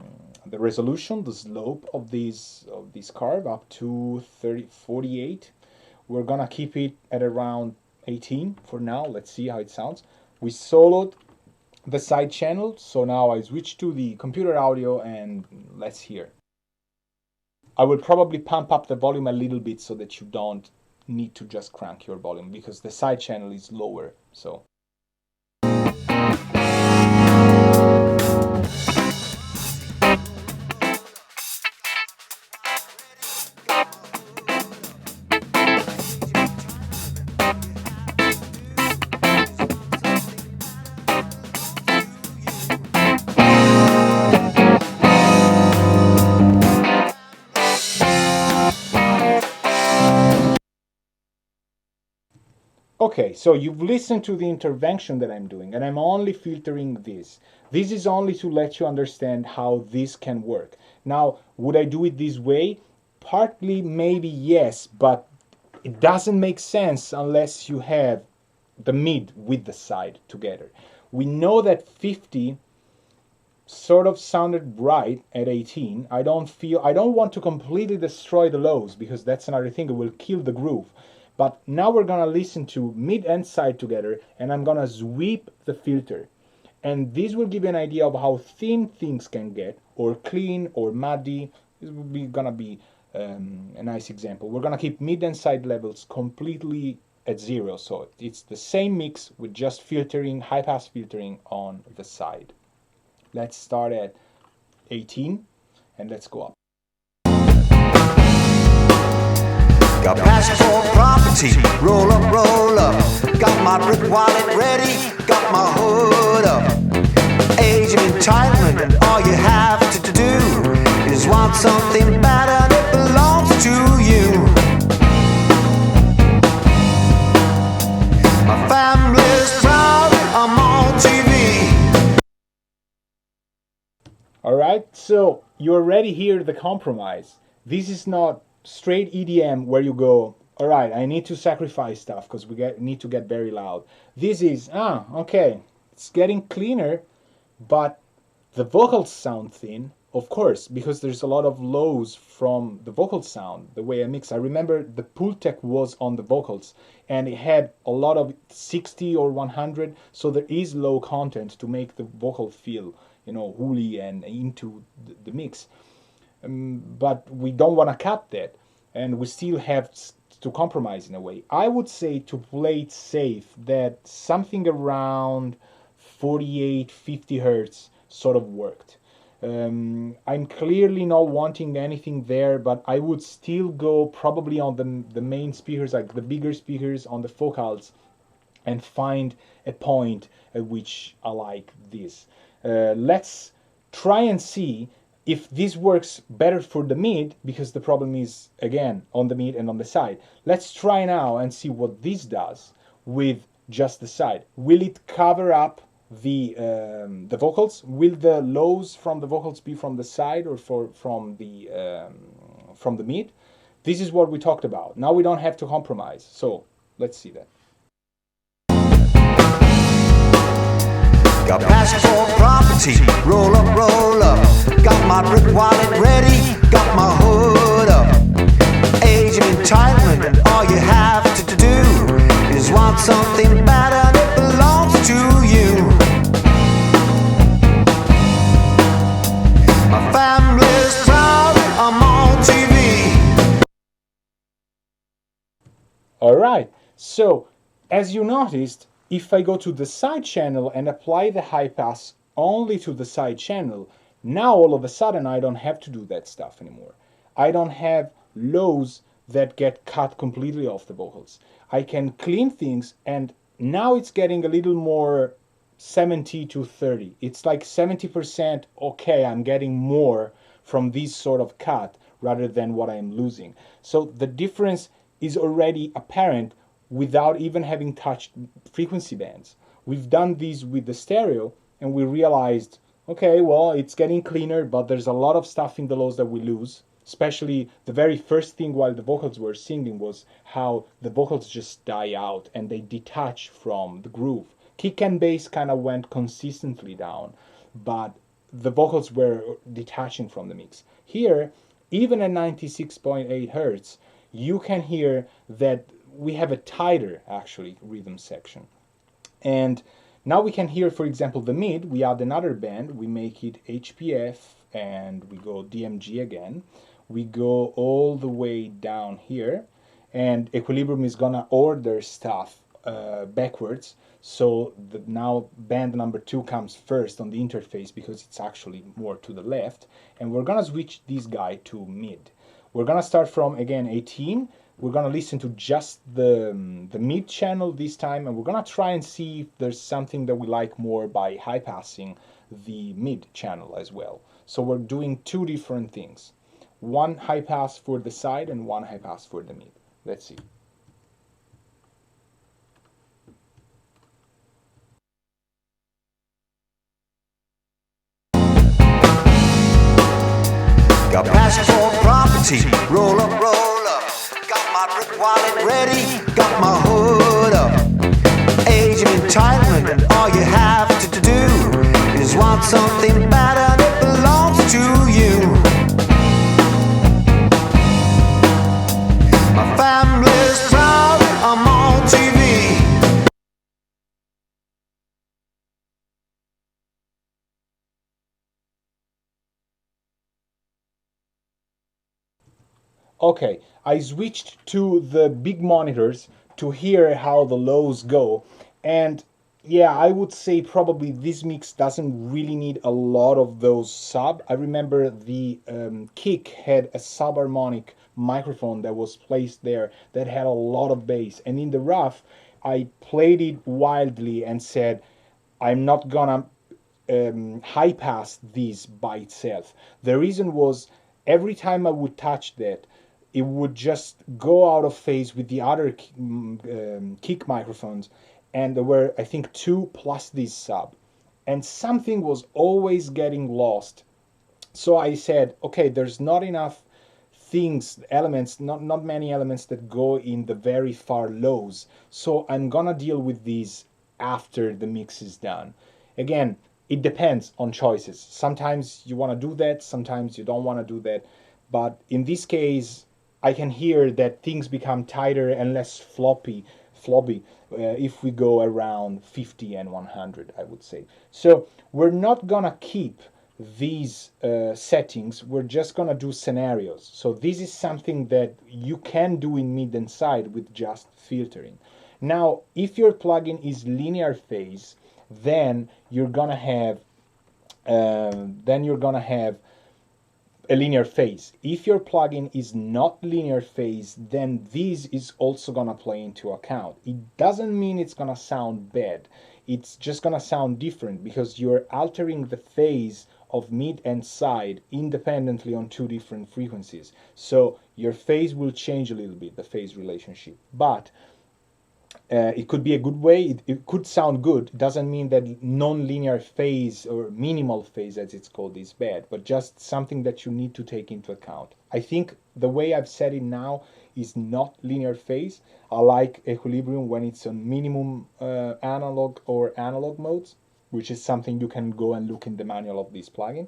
resolution, the slope of this curve up to 48. We're gonna keep it at around 18 for now. Let's see how it sounds. We soloed the side channel, so now I switch to the computer audio and let's hear. I will probably pump up the volume a little bit so that you don't need to just crank your volume, because the side channel is lower. So okay, so you've listened to the intervention that I'm doing, and I'm only filtering this. This is only to let you understand how this can work. Now, would I do it this way? Partly, maybe yes, but it doesn't make sense unless you have the mid with the side together. We know that 50 sort of sounded right at 18. I don't want to completely destroy the lows, because that's another thing, it will kill the groove. But now we're gonna listen to mid and side together, and I'm gonna sweep the filter. And this will give you an idea of how thin things can get, or clean, or muddy. This will be gonna be a nice example. We're gonna keep mid and side levels completely at 0. So it's the same mix with just filtering, high pass filtering on the side. Let's start at 18 and let's go up. Got passport property, roll up, roll up. Got my brick wallet ready, got my hood up. Age of entitlement, all you have to do is want something better that belongs to you. My family's proud, I'm on TV. Alright, so you already hear the compromise. This is not straight EDM where you go, all right, I need to sacrifice stuff because we need to get very loud. This is, okay, it's getting cleaner, but the vocals sound thin, of course, because there's a lot of lows from the vocal sound, the way I mix. I remember the Pultec was on the vocals, and it had a lot of 60 or 100, so there is low content to make the vocal feel, woolly and into the mix. But we don't want to cut that, and we still have to compromise in a way. I would say, to play it safe, that something around 48, 50 hertz sort of worked. I'm clearly not wanting anything there, but I would still go probably on the main speakers, like the bigger speakers on the focals, and find a point at which I like this. Let's try and see if this works better for the mid, because the problem is again on the mid and on the side. Let's try now and see what this does with just the side. Will it cover up the vocals? Will the lows from the vocals be from the side or from the mid? This is what we talked about. Now we don't have to compromise. So let's see that. Got passport property, roll up, roll up. Got my brick wallet ready, got my hood up. Age of entitlement, and all you have to do is want something better that belongs to you. My family's proud, I'm on TV. All right, so as you noticed, if I go to the side channel and apply the high pass only to the side channel, now all of a sudden I don't have to do that stuff anymore. I don't have lows that get cut completely off the vocals. I can clean things, and now it's getting a little more 70 to 30. It's like 70% okay, I'm getting more from this sort of cut rather than what I'm losing. So the difference is already apparent without even having touched frequency bands. We've done these with the stereo and we realized, okay, well, it's getting cleaner, but there's a lot of stuff in the lows that we lose. Especially the very first thing while the vocals were singing was how the vocals just die out and they detach from the groove. Kick and bass kind of went consistently down, but the vocals were detaching from the mix. Here, even at 96.8 hertz, you can hear that we have a tighter, actually, rhythm section. And now we can hear, for example, the mid. We add another band, we make it HPF, and we go DMG again. We go all the way down here, and Equilibrium is gonna order stuff backwards. So now band number 2 comes first on the interface because it's actually more to the left. And we're gonna switch this guy to mid. We're gonna start from, again, 18. We're gonna listen to just the mid channel this time, and we're gonna try and see if there's something that we like more by high passing the mid channel as well. So we're doing two different things. One high pass for the side and one high pass for the mid. Let's see. Got passport property, roll up, roll up. Got my brick wallet ready, got my hood up. Age of entitlement, and all you have to do is want something better that belongs to you. My family's proud, I'm on TV. Okay, I switched to the big monitors to hear how the lows go, and yeah, I would say probably this mix doesn't really need a lot of those sub. I remember the Kick had a subharmonic microphone that was placed there that had a lot of bass, and in the rough I played it wildly and said I'm not gonna high pass this by itself. The reason was every time I would touch that, it would just go out of phase with the other kick microphones, and there were, I think, 2 plus this sub, and something was always getting lost. So I said, okay, there's not enough things, elements, not many elements that go in the very far lows, so I'm gonna deal with these after the mix is done. Again, it depends on choices. Sometimes you want to do that, sometimes you don't want to do that, but in this case I can hear that things become tighter and less floppy if we go around 50 and 100, I would say. So we're not gonna keep these settings, we're just gonna do scenarios. So this is something that you can do in mid and side with just filtering. Now, if your plugin is linear phase, then you're gonna have a linear phase. If your plugin is not linear phase, then this is also gonna play into account. It doesn't mean it's gonna sound bad. It's just gonna sound different because you're altering the phase of mid and side independently on two different frequencies. So your phase will change a little bit, the phase relationship. But it could be a good way. It could sound good. It doesn't mean that non-linear phase or minimal phase, as it's called, is bad, but just something that you need to take into account. I think the way I've said it now is not linear phase. I like equilibrium when it's on minimum analog or analog modes, which is something you can go and look in the manual of this plugin.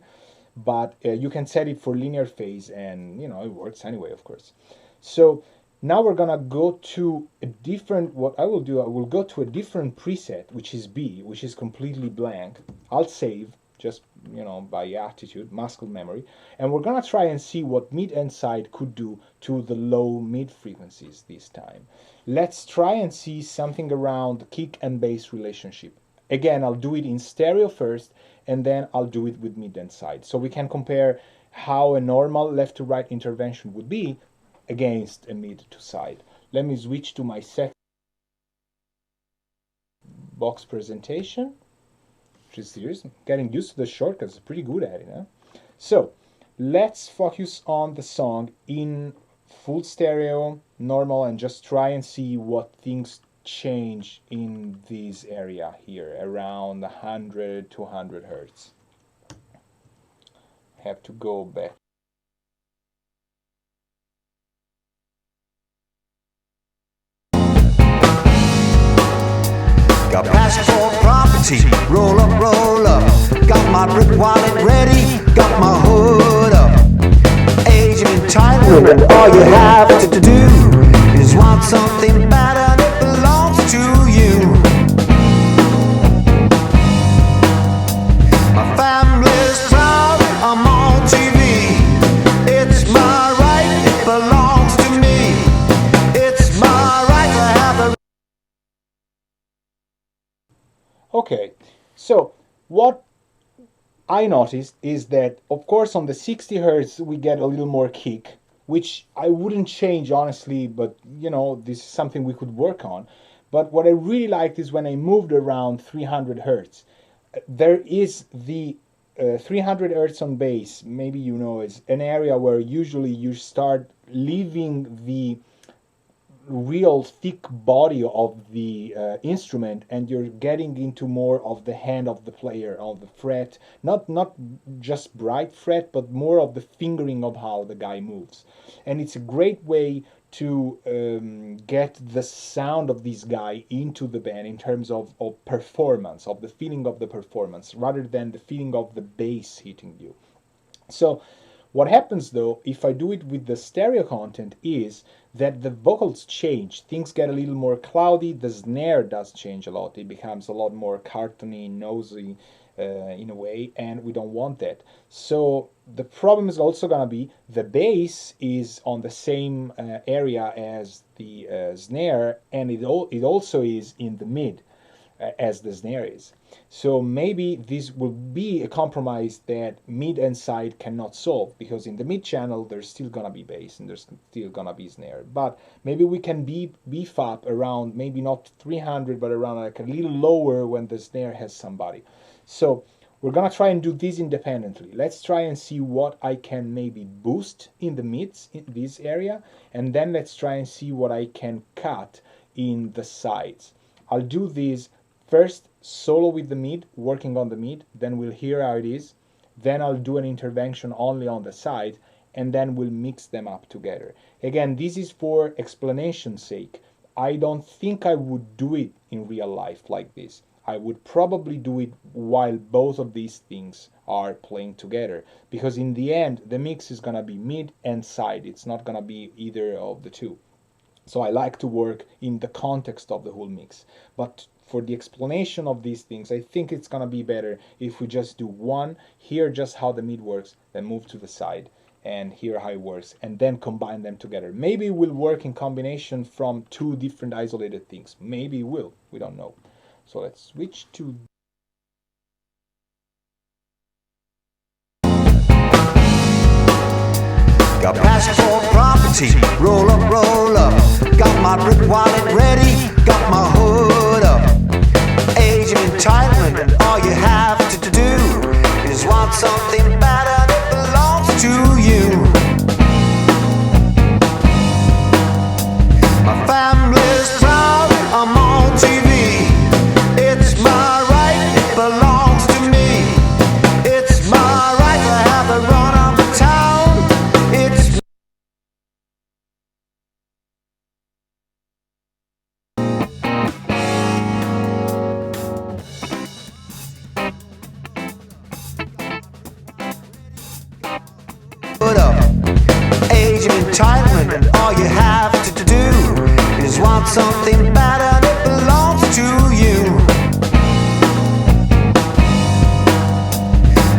But you can set it for linear phase, and it works anyway, of course. So now we're gonna go to a different, what I will do, I will go to a different preset, which is B, which is completely blank. I'll save, just, by attitude, muscle memory, and we're gonna try and see what mid and side could do to the low mid frequencies this time. Let's try and see something around kick and bass relationship. Again, I'll do it in stereo first, and then I'll do it with mid and side, so we can compare how a normal left to right intervention would be against a mid to side. Let me switch to my set box presentation, which is serious. Getting used to the shortcuts, pretty good at it, huh? So let's focus on the song in full stereo, normal, and just try and see what things change in this area here, around 100 to 100 hertz. I have to go back. Got passport property, roll up, roll up. Got my brick wallet ready, got my hood up. Age of entitlement, all you have to do is want something better and it belongs to you. My family's proud, I'm on TV. It's my right, it belongs to me. It's my right to have a... Okay, so what I noticed is that, of course, on the 60 hertz we get a little more kick, which I wouldn't change honestly, but this is something we could work on. But what I really liked is when I moved around 300 hertz. There is the 300 hertz on bass, maybe is an area where usually you start leaving the real thick body of the instrument, and you're getting into more of the hand of the player, of the fret, not just bright fret, but more of the fingering of how the guy moves. And it's a great way to get the sound of this guy into the band in terms of performance, of the feeling of the performance, rather than the feeling of the bass hitting you. So what happens though, if I do it with the stereo content, is that the vocals change. Things get a little more cloudy. The snare does change a lot. It becomes a lot more cartoony, nosy in a way, and we don't want that. So the problem is also going to be the bass is on the same area as the snare, and it also is in the mid as the snare is. So maybe this will be a compromise that mid and side cannot solve, because in the mid channel there's still gonna be bass and there's still gonna be snare, but maybe we can beef up around, maybe not 300, but around like a little lower when the snare has somebody. So we're gonna try and do this independently. Let's try and see what I can maybe boost in the mids in this area, and then let's try and see what I can cut in the sides. I'll do this first solo with the mid, working on the mid, then we'll hear how it is, then I'll do an intervention only on the side, and then we'll mix them up together. Again, this is for explanation's sake. I don't think I would do it in real life like this. I would probably do it while both of these things are playing together, because in the end the mix is gonna be mid and side. It's not gonna be either of the two. So I like to work in the context of the whole mix. But for the explanation of these things, I think it's gonna be better if we just do one, hear just how the mid works, then move to the side and hear how it works, and then combine them together. Maybe it will work in combination from two different isolated things. Maybe it will, we don't know. So let's switch to... Got passport property, roll up, roll up. Got my brick wallet ready, got my hood up. Age of entitlement, and all you have to do is want want something better that belongs to you. My family's proud, I'm on TV. It's my right, it belongs to me. It's my right to have the run of the town. It's put up age of entitlement, and all you have to do is want something better that belongs to you.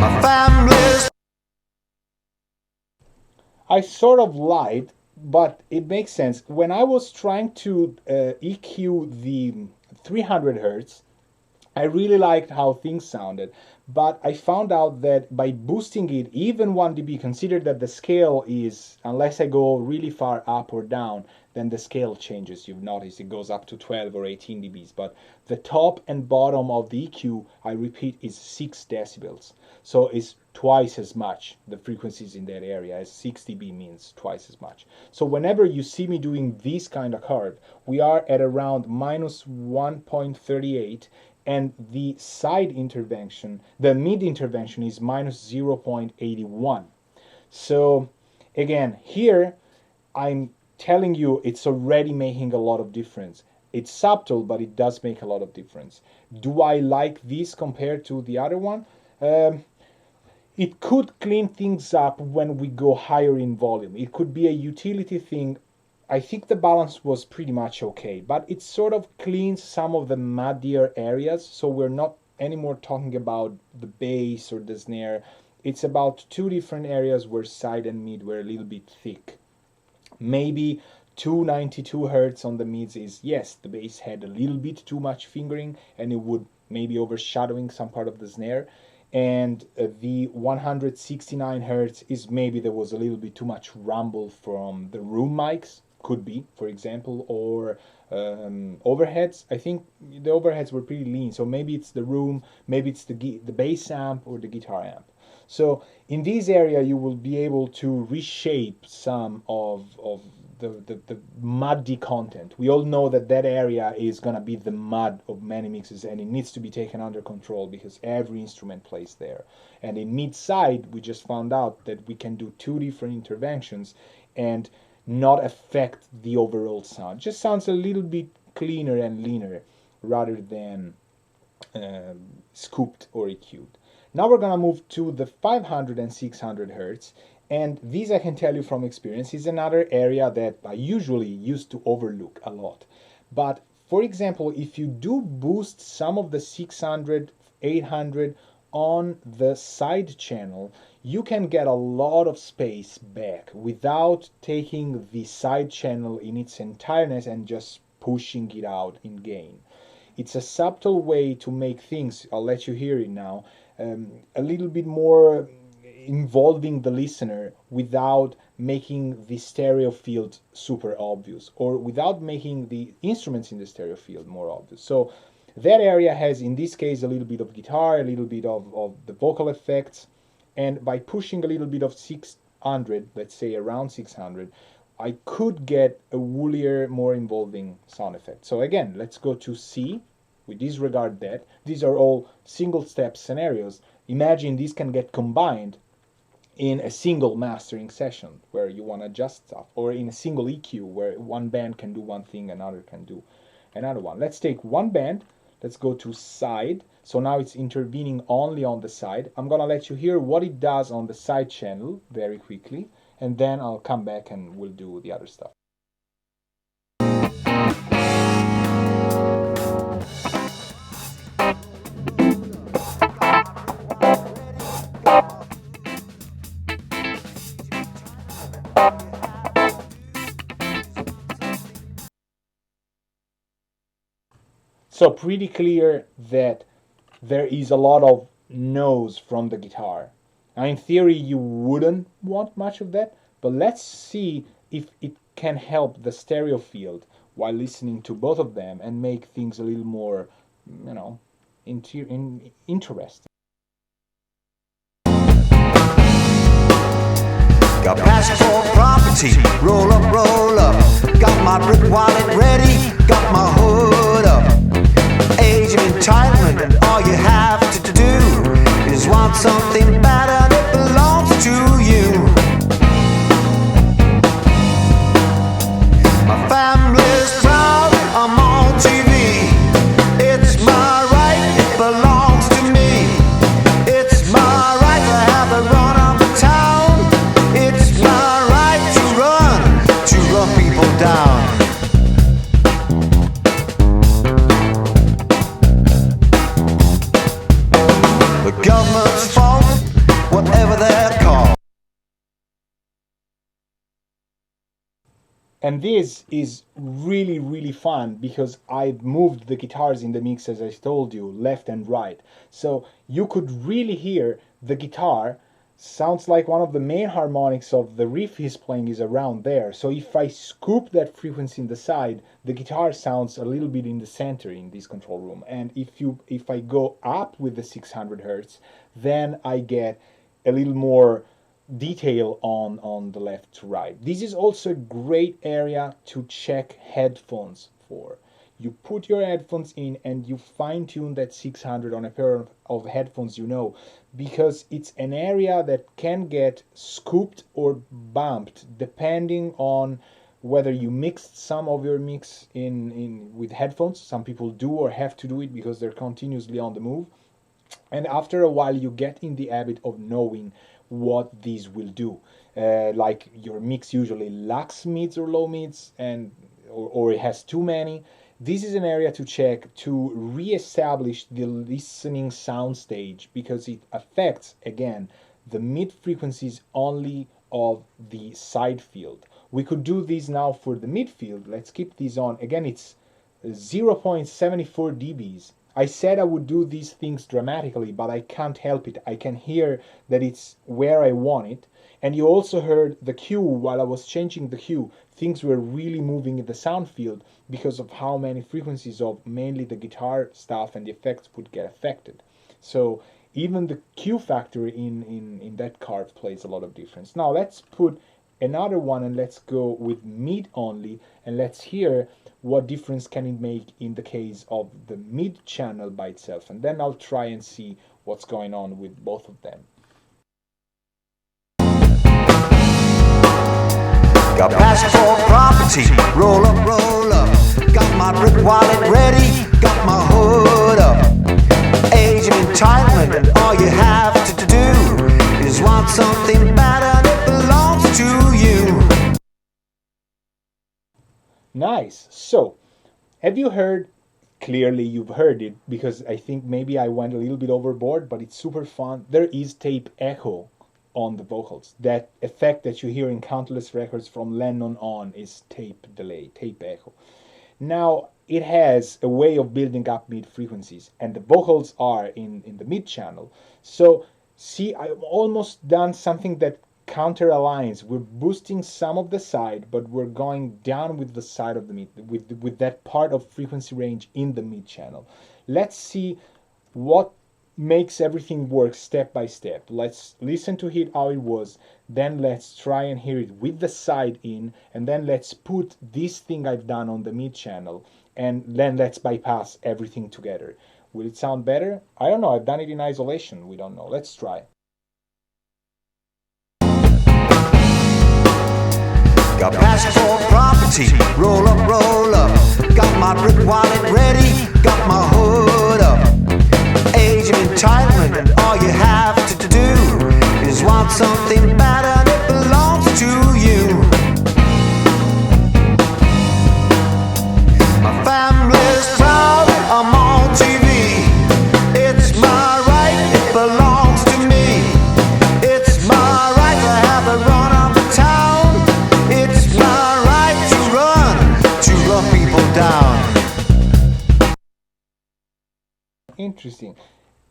My family's I sort of lied, but it makes sense. When I was trying to EQ the 300 hertz, I really liked how things sounded, but I found out that by boosting it even 1 dB, consider that the scale is, unless I go really far up or down, then the scale changes. You've noticed it goes up to 12 or 18 dBs, but the top and bottom of the EQ, I repeat, is 6 decibels. So it's twice as much, the frequencies in that area, as 6 dB means twice as much. So whenever you see me doing this kind of curve, we are at around minus 1.38, and the side intervention, the mid intervention, is minus 0.81. So again, here I'm telling you it's already making a lot of difference. It's subtle, but it does make a lot of difference. Do I like this compared to the other one? It could clean things up when we go higher in volume. It could be a utility thing. I think the balance was pretty much okay, but it sort of cleans some of the muddier areas, so we're not anymore talking about the bass or the snare. It's about two different areas where side and mid were a little bit thick. Maybe 292 hertz on the mids is, yes, the bass had a little bit too much fingering and it would maybe overshadowing some part of the snare. And the 169 hertz is maybe there was a little bit too much rumble from the room mics, could be, for example, or overheads. I think the overheads were pretty lean, so maybe it's the room, maybe it's the bass amp or the guitar amp. So in this area you will be able to reshape some of the muddy content. We all know that that area is going to be the mud of many mixes, and it needs to be taken under control because every instrument plays there. And in mid side we just found out that we can do two different interventions and not affect the overall sound. It just sounds a little bit cleaner and leaner rather than scooped or EQ'd. Now we're gonna move to the 500 and 600 hertz, and this I can tell you from experience is another area that I usually used to overlook a lot. But for example, if you do boost some of the 600, 800 on the side channel, you can get a lot of space back without taking the side channel in its entireness and just pushing it out in gain. It's a subtle way to make things, I'll let you hear it now, a little bit more involving the listener without making the stereo field super obvious or without making the instruments in the stereo field more obvious. So that area has, in this case, a little bit of guitar, a little bit of the vocal effects, and by pushing a little bit of 600, let's say around 600, I could get a woolier, more involving sound effect. So again, let's go to C. We disregard that. These are all single step scenarios. Imagine these can get combined in a single mastering session where you want to adjust stuff, or in a single EQ where one band can do one thing, another can do another one. Let's take one band. Let's go to side. So now it's intervening only on the side. I'm gonna let you hear what it does on the side channel very quickly, and then I'll come back and we'll do the other stuff. So pretty clear that there is a lot of noise from the guitar. Now in theory you wouldn't want much of that, but let's see if it can help the stereo field while listening to both of them and make things a little more, interesting. Got passport property, roll up, roll up. Got my brick wallet ready, got my hood up. Age of entitlement, and all you have to do is want something better and it belongs to you. My family's proud, I'm on TV. It's my right, it belongs to me. It's my right to have the run of the town. It's my right to run people down. The government's fault, whatever they're called. And this is really, really fun because I've moved the guitars in the mix, as I told you, left and right. So you could really hear the guitar sounds like one of the main harmonics of the riff he's playing is around there. So if I scoop that frequency in the side, the guitar sounds a little bit in the center in this control room. And if I go up with the 600 hertz, then I get a little more detail on the left to right. This is also a great area to check headphones for. You put your headphones in and you fine tune that 600 on a pair of headphones, because it's an area that can get scooped or bumped depending on whether you mixed some of your mix in with headphones. Some people do or have to do it because they're continuously on the move. And after a while you get in the habit of knowing what these will do. Like your mix usually lacks mids or low mids, or it has too many. This is an area to check to re-establish the listening sound stage, because it affects, again, the mid frequencies only of the side field. We could do this now for the midfield. Let's keep these on. Again, it's 0.74 dBs. I said I would do these things dramatically, but I can't help it. I can hear that it's where I want it. And you also heard the cue while I was changing the cue. Things were really moving in the sound field because of how many frequencies of mainly the guitar stuff and the effects would get affected. So even the cue factor in that card plays a lot of difference. Now let's put another one and let's go with mid only, and let's hear what difference can it make in the case of the mid channel by itself, and then I'll try and see what's going on with both of them. Got passport property, roll up, roll up. Got my brick wallet ready, got my hood up. Age of entitlement, and all you have to do is want something better and it belongs to you. Nice. So, have you heard? Clearly you've heard it, because I think maybe I went a little bit overboard, but it's super fun. There is tape echo on the vocals. That effect that you hear in countless records from Lennon on is tape delay, tape echo. Now, it has a way of building up mid frequencies, and the vocals are in the mid channel. So, see, I've almost done something that counter aligns. We're boosting some of the side, but we're going down with the side of the mid, with that part of frequency range in the mid channel. Let's see what makes everything work step by step. Let's listen to it how it was, then let's try and hear it with the side in, and then let's put this thing I've done on the mid channel, and then let's bypass everything together. Will it sound better? I don't know. I've done it in isolation. We don't know. Let's try. Got passport property, roll up, roll up. Got my brick wallet ready, got my hood up. Age of entitlement, and all you have to do is want something better and it belongs to you. My family's proud, I'm on TV. It's my right, it belongs to me. It's my right to have the run of the town. It's my right to run people down.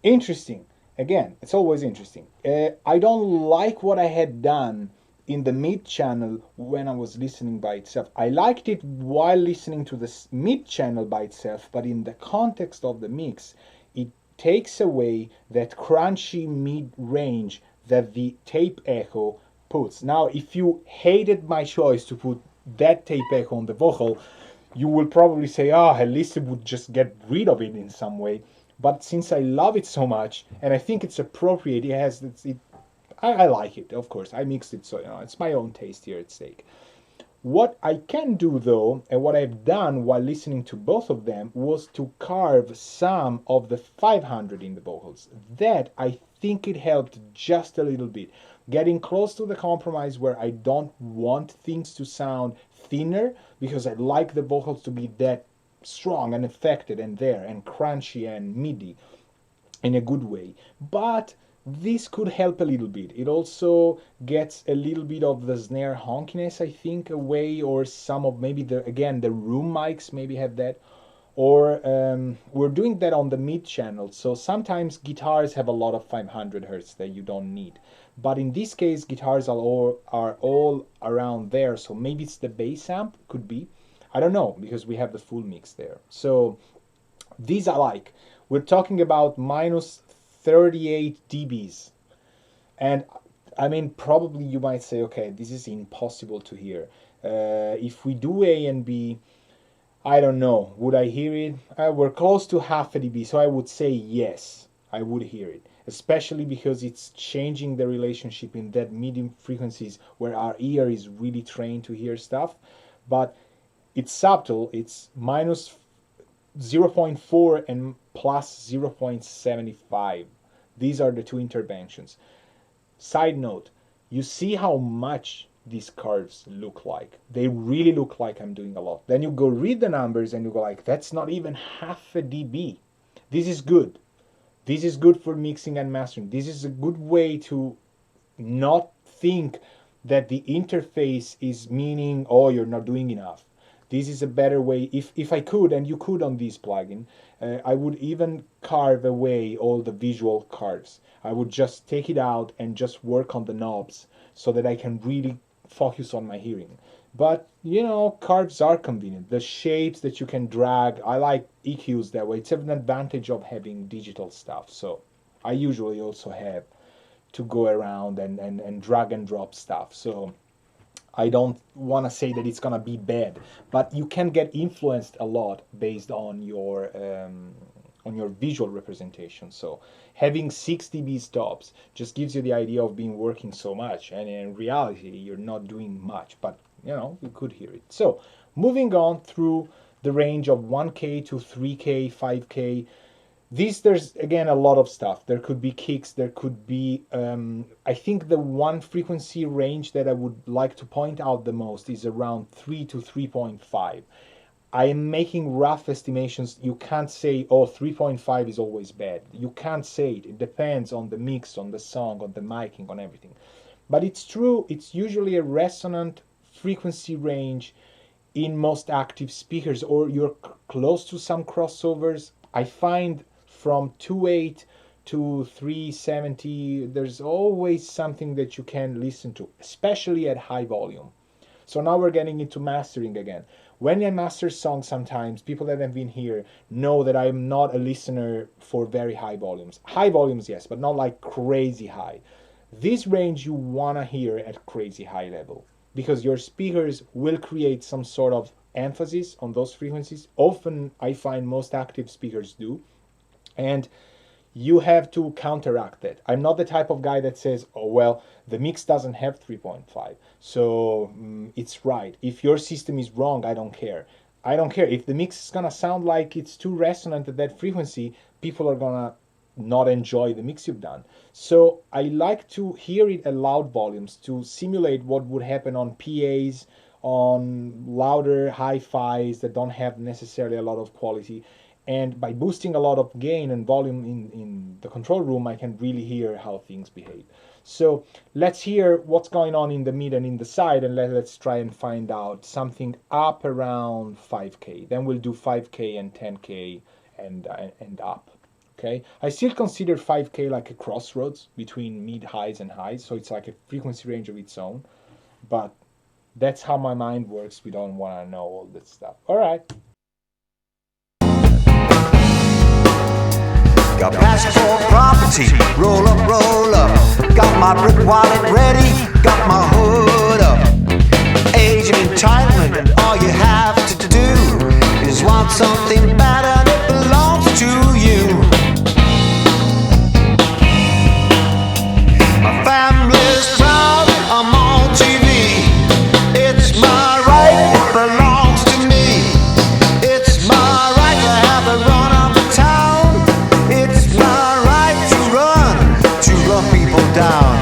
Interesting. Again, it's always interesting. I don't like what I had done in the mid channel when I was listening by itself. I liked it while listening to the mid channel by itself, but in the context of the mix, it takes away that crunchy mid range that the tape echo puts. Now, if you hated my choice to put that tape echo on the vocal, you will probably say, oh, at least it would just get rid of it in some way. But since I love it so much, and I think it's appropriate, I like it, of course. I mixed it, so it's my own taste here at stake. What I can do though, and what I've done while listening to both of them, was to carve some of the 500 in the vocals. That, I think, it helped just a little bit. Getting close to the compromise where I don't want things to sound thinner, because I like the vocals to be that strong and affected and there and crunchy and midi in a good way. But this could help a little bit. It also gets a little bit of the snare honkiness, I think, away, or some of maybe the room mics maybe have that. Or we're doing that on the mid channel, so sometimes guitars have a lot of 500 hertz that you don't need. But in this case, guitars are all around there, so maybe it's the bass amp, could be. I don't know, because we have the full mix there. So these I like. We're talking about minus 38 dBs. And I mean, probably you might say, okay, this is impossible to hear. If we do A and B, I don't know, would I hear it? We're close to half a dB, so I would say yes, I would hear it. Especially because it's changing the relationship in that medium frequencies where our ear is really trained to hear stuff. But it's subtle, it's minus 0.4 and plus 0.75. These are the two interventions. Side note, you see how much these curves look like. They really look like I'm doing a lot. Then you go read the numbers and you go like, that's not even half a dB. This is good. This is good for mixing and mastering. This is a good way to not think that the interface is meaning, oh, you're not doing enough. This is a better way. If I could, and you could on this plugin, I would even carve away all the visual curves. I would just take it out and just work on the knobs so that I can really focus on my hearing. But, curves are convenient. The shapes that you can drag, I like EQs that way. It's an advantage of having digital stuff. So I usually also have to go around and drag and drop stuff. So I don't want to say that it's going to be bad, but you can get influenced a lot based on your visual representation. So having 6 dB stops just gives you the idea of being working so much, and in reality you're not doing much, but you could hear it. So moving on through the range of 1K to 3K, 5K. There's again a lot of stuff. There could be kicks, there could be, I think the one frequency range that I would like to point out the most is around 3 to 3.5. I am making rough estimations. You can't say, oh, 3.5 is always bad. You can't say it. It depends on the mix, on the song, on the miking, on everything. But it's true, it's usually a resonant frequency range in most active speakers, or you're close to some crossovers. I find from 2.8 to 370, there's always something that you can listen to, especially at high volume. So now we're getting into mastering again. When I master songs, sometimes people that have been here know that I'm not a listener for very high volumes. High volumes, yes, but not like crazy high. This range you want to hear at crazy high level, because your speakers will create some sort of emphasis on those frequencies. Often I find most active speakers do. And you have to counteract that. I'm not the type of guy that says, oh, well, the mix doesn't have 3.5, so it's right. If your system is wrong, I don't care. I don't care. If the mix is going to sound like it's too resonant at that frequency, people are going to not enjoy the mix you've done. So I like to hear it at loud volumes to simulate what would happen on PAs, on louder hi-fis that don't have necessarily a lot of quality. And by boosting a lot of gain and volume in the control room, I can really hear how things behave. So let's hear what's going on in the mid and in the side, and let's try and find out something up around 5K. Then we'll do 5K and 10K and up. Okay, I still consider 5K like a crossroads between mid highs and highs, so it's like a frequency range of its own. But that's how my mind works. We don't want to know all that stuff. All right. Got passport property, roll up, roll up. got my brick wallet ready, got my hood up. Age of entitlement, and all you have to do is want something better that belongs to you. My family's proud, I'm on TV. It's my right, it belongs to me. It's my right to have a run of the town. It's my right to run people down.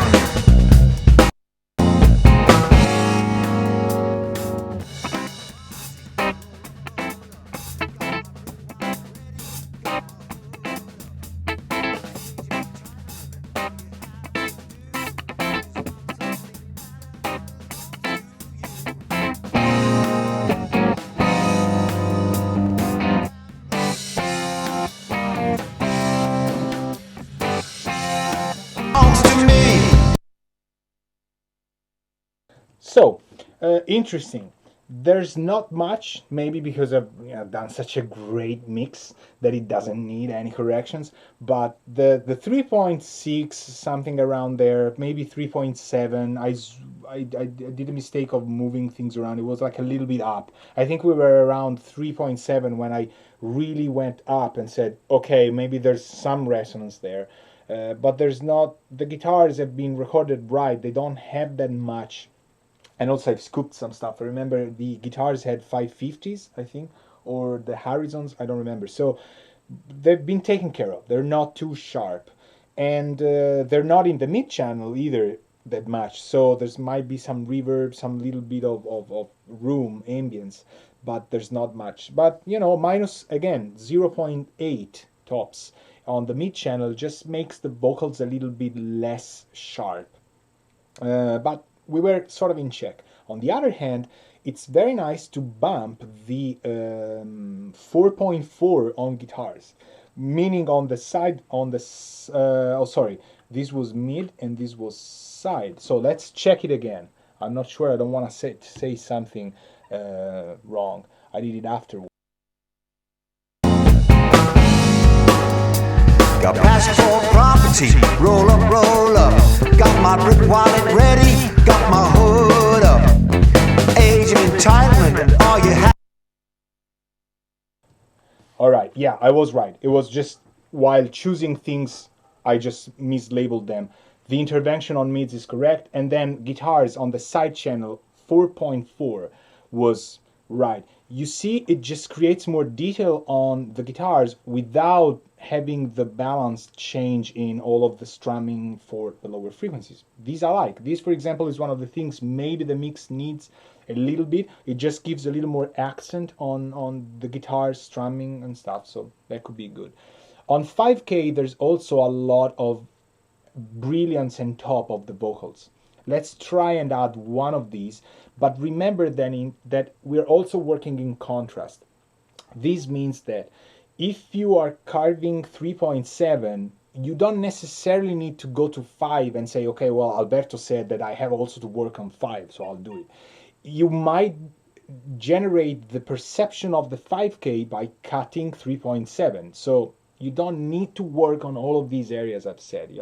So, interesting. There's not much, maybe because I've done such a great mix that it doesn't need any corrections. But the 3.6, something around there, maybe 3.7, I did a mistake of moving things around. It was like a little bit up. I think we were around 3.7 when I really went up and said, okay, maybe there's some resonance there. But there's not, the guitars have been recorded right. They don't have that much. And also I've scooped some stuff. I remember the guitars had 550s, I think, or the Harrisons, I don't remember. So they've been taken care of. They're not too sharp. And they're not in the mid channel either that much. So there's might be some reverb, some little bit of room, ambience, but there's not much. But, you know, minus, again, 0.8 tops on the mid channel just makes the vocals a little bit less sharp. But we were sort of in check. On the other hand, it's very nice to bump the 4.4 on guitars, meaning on the side, on the, this was mid and this was side. So let's check it again. I'm not sure, I don't want to say something wrong. I did it afterwards. Got passport property, roll up, roll up. Got my brick wallet ready, got my hood up. Age of entitlement, and all you have. All right, yeah, I was right. It was just while choosing things, I just mislabeled them. The intervention on mids is correct, and then guitars on the side channel 4.4 was right. You see, it just creates more detail on the guitars without having the balance change in all of the strumming for the lower frequencies. These I like. This, for example, is one of the things maybe the mix needs a little bit. It just gives a little more accent on the guitar strumming and stuff, so that could be good. On 5K, there's also a lot of brilliance and top of the vocals. Let's try and add one of these, but remember then that we're also working in contrast. This means that if you are carving 3.7, you don't necessarily need to go to 5 and say, okay, well, Alberto said that I have also to work on 5, so I'll do it. You might generate the perception of the 5K by cutting 3.7. So you don't need to work on all of these areas I've said. You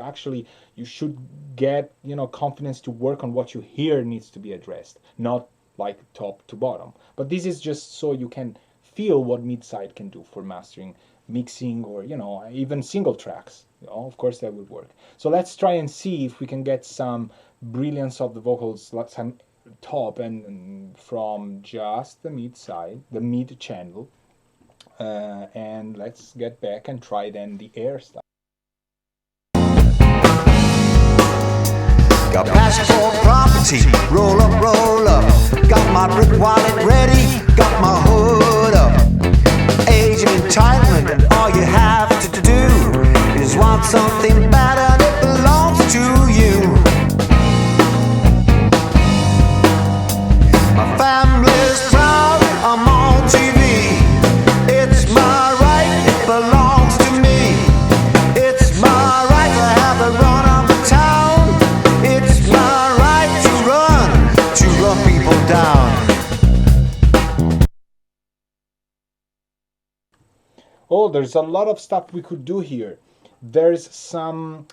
should get, confidence to work on what you hear needs to be addressed, not like top to bottom. But this is just so you can feel what mid-side can do for mastering, mixing, or even single tracks. Of course that would work. So let's try and see if we can get some brilliance of the vocals, like some top and from just the mid-side, the mid channel, and let's get back and try then the air stuff. Got passport property, roll up, roll up. Got my brick wallet ready, got my hood up. Age of entitlement, and all you have to do is want something better that belongs to you. My family's proud, I'm on TV. It's my right, it belongs to me. It's my right to have a run of the town. It's my right to run people down. Oh, there's a lot of stuff we could do here. There's some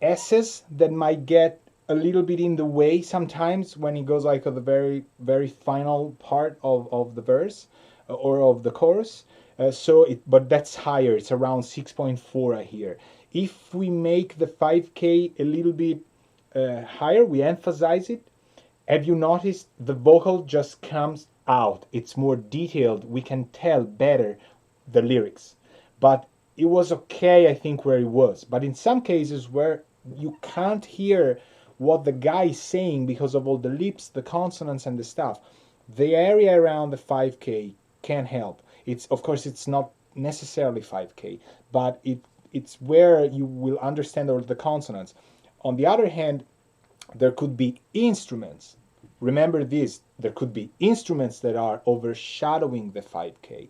S's that might get a little bit in the way sometimes when it goes like at the very, very final part of the verse or of the chorus. But that's higher. It's around 6.4 I hear. If we make the 5K a little bit higher, we emphasize it. Have you noticed the vocal just comes out? It's more detailed. We can tell better the lyrics. But it was okay, I think, where it was. But in some cases where you can't hear what the guy is saying because of all the lips, the consonants, and the stuff, the area around the 5K can help. It's, of course, it's not necessarily 5K, but it's where you will understand all the consonants. On the other hand, there could be instruments. Remember this, there could be instruments that are overshadowing the 5K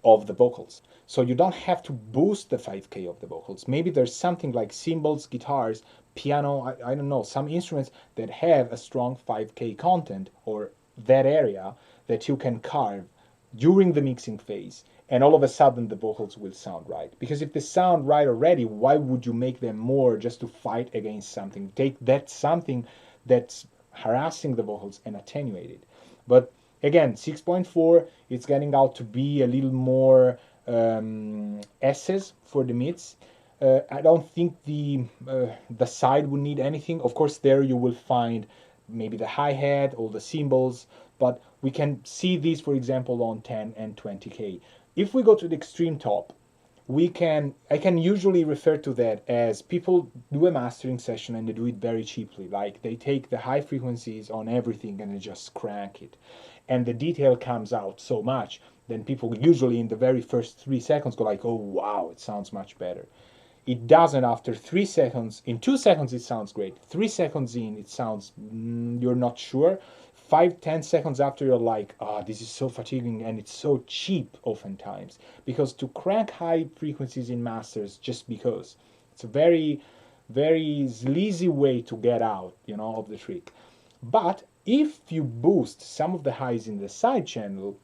of the vocals. So you don't have to boost the 5K of the vocals. Maybe there's something like cymbals, guitars, piano, I don't know, some instruments that have a strong 5K content or that area that you can carve during the mixing phase, and all of a sudden the vocals will sound right. Because if they sound right already, why would you make them more just to fight against something? Take that something that's harassing the vocals and attenuate it. But again, 6.4, it's getting out to be a little more S's for the mids. I don't think the side would need anything. Of course, there you will find maybe the hi-hat, all the cymbals, but we can see these, for example, on 10 and 20K. If we go to the extreme top, I can usually refer to that as people do a mastering session and they do it very cheaply. Like they take the high frequencies on everything and they just crank it. And the detail comes out so much, then people usually in the very first 3 seconds go like, oh wow, it sounds much better. It doesn't after 3 seconds. In 2 seconds it sounds great. 3 seconds in it sounds, you're not sure. 5-10 seconds after you're like, this is so fatiguing, and it's so cheap oftentimes. Because to crank high frequencies in masters just because, it's a very, very sleazy way to get out, of the trick. But if you boost some of the highs in the side channel,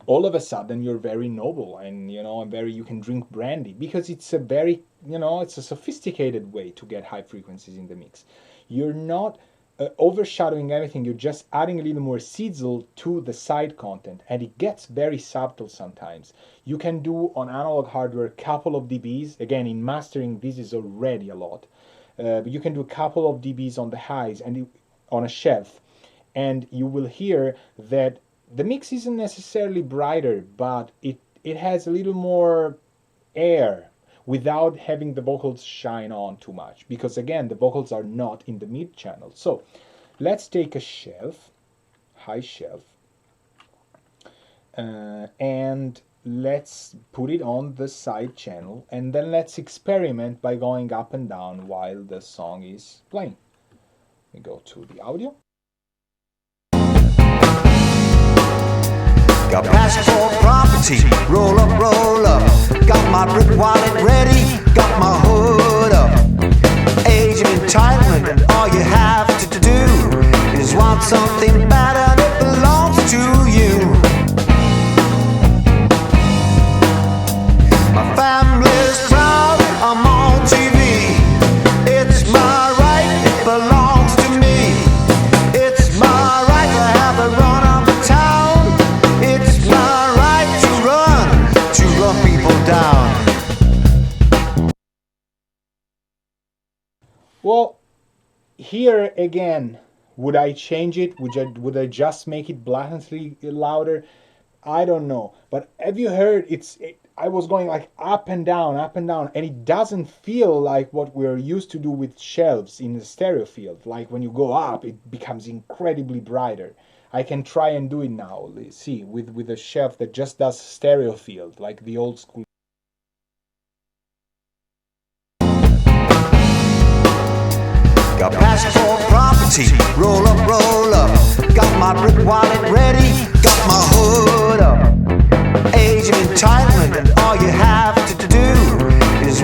all of a sudden you're very noble and you can drink brandy, because it's a very it's a sophisticated way to get high frequencies in the mix. You're not overshadowing everything, you're just adding a little more sizzle to the side content, and it gets very subtle sometimes. You can do on analog hardware a couple of dBs. Again, in mastering this is already a lot, but you can do a couple of dBs on the highs and on a shelf, and you will hear that the mix isn't necessarily brighter, but it has a little more air without having the vocals shine on too much, because again, the vocals are not in the mid channel. So let's take a shelf, high shelf, and let's put it on the side channel, and then let's experiment by going up and down while the song is playing. We go to the audio. Got passport property, roll up, roll up. Got my brick wallet ready, got my hood up. Age of entitlement, and all you have to do is want something better, and it belongs to you. My family's proud, I'm on TV. It's my right, it belongs to me. It's my right to have the run of the town. It's my right to run people down. Well, here again, would I change it? Would I just make it blatantly louder? I don't know. But have you heard? I was going like up and down, and it doesn't feel like what we're used to do with shelves in the stereo field. Like when you go up, it becomes incredibly brighter. I can try and do it now. See, with a shelf that just does stereo field, like the old school. Got passport property, roll up, roll up. Got my brick wallet ready, got my hood up. Age of entitlement, and all you have to do is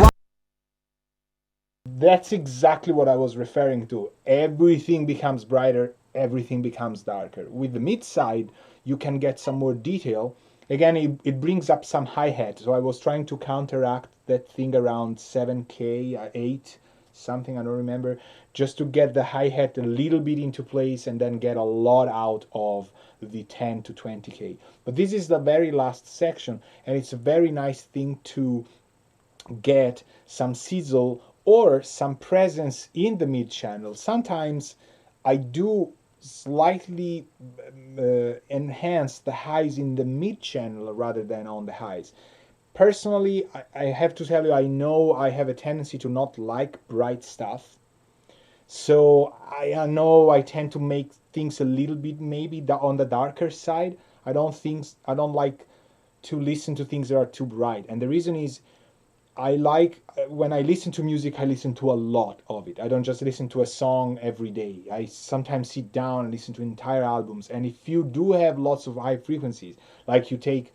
That's exactly what I was referring to. Everything becomes brighter, everything becomes darker. With the mid side, you can get some more detail. Again, it brings up some hi-hat, so I was trying to counteract that thing around 7K, 8, something, I don't remember, just to get the hi-hat a little bit into place and then get a lot out of the 10 to 20k. But this is the very last section, and it's a very nice thing to get some sizzle or some presence in the mid channel. Sometimes I do slightly enhance the highs in the mid channel rather than on the highs. Personally, I have to tell you, I know I have a tendency to not like bright stuff. So I know I tend to make things a little bit maybe on the darker side. I don't like to listen to things that are too bright. And the reason is I like when I listen to music, I listen to a lot of it. I don't just listen to a song every day. I sometimes sit down and listen to entire albums. And if you do have lots of high frequencies, like you take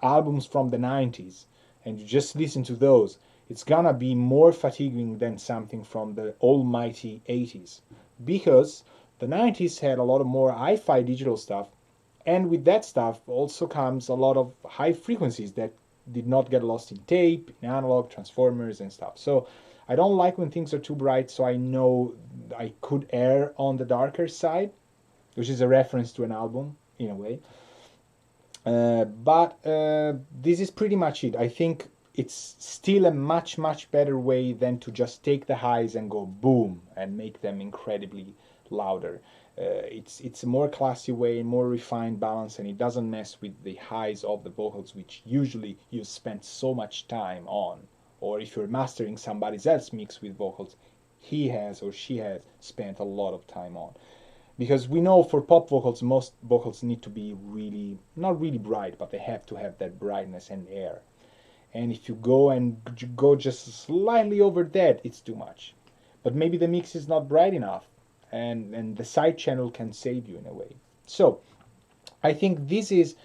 albums from the 90s and you just listen to those, it's gonna be more fatiguing than something from the almighty 80s, because the 90s had a lot of more hi-fi digital stuff, and with that stuff also comes a lot of high frequencies that did not get lost in tape, in analog, transformers and stuff. So I don't like when things are too bright, so I know I could err on the darker side, which is a reference to an album in a way. But this is pretty much it. I think it's still a much, much better way than to just take the highs and go boom and make them incredibly louder. It's a more classy way, more refined balance, and it doesn't mess with the highs of the vocals, which usually you spend so much time on. Or if you're mastering somebody else's mix with vocals, he has or she has spent a lot of time on. Because we know for pop vocals, most vocals need to be really, not really bright, but they have to have that brightness and air. And if you go just slightly over that, it's too much. But maybe the mix is not bright enough, and the side channel can save you in a way. So I think this is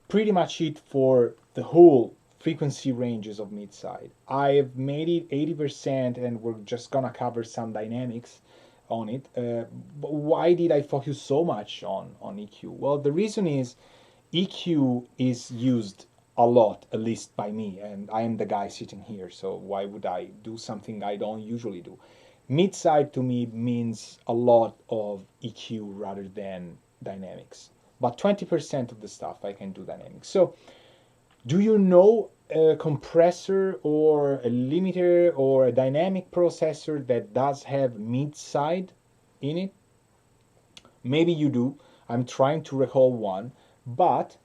pretty much it for the whole frequency ranges of mid-side. I've made it 80%, and we're just gonna cover some dynamics on it. But why did I focus so much on EQ? Well, the reason is EQ is used a lot, at least by me, and I am the guy sitting here, so why would I do something I don't usually do? Mid-side to me means a lot of EQ rather than dynamics. But 20% of the stuff I can do dynamics. So do you know a compressor or a limiter or a dynamic processor that does have mid-side in it? Maybe you do. I'm trying to recall one, but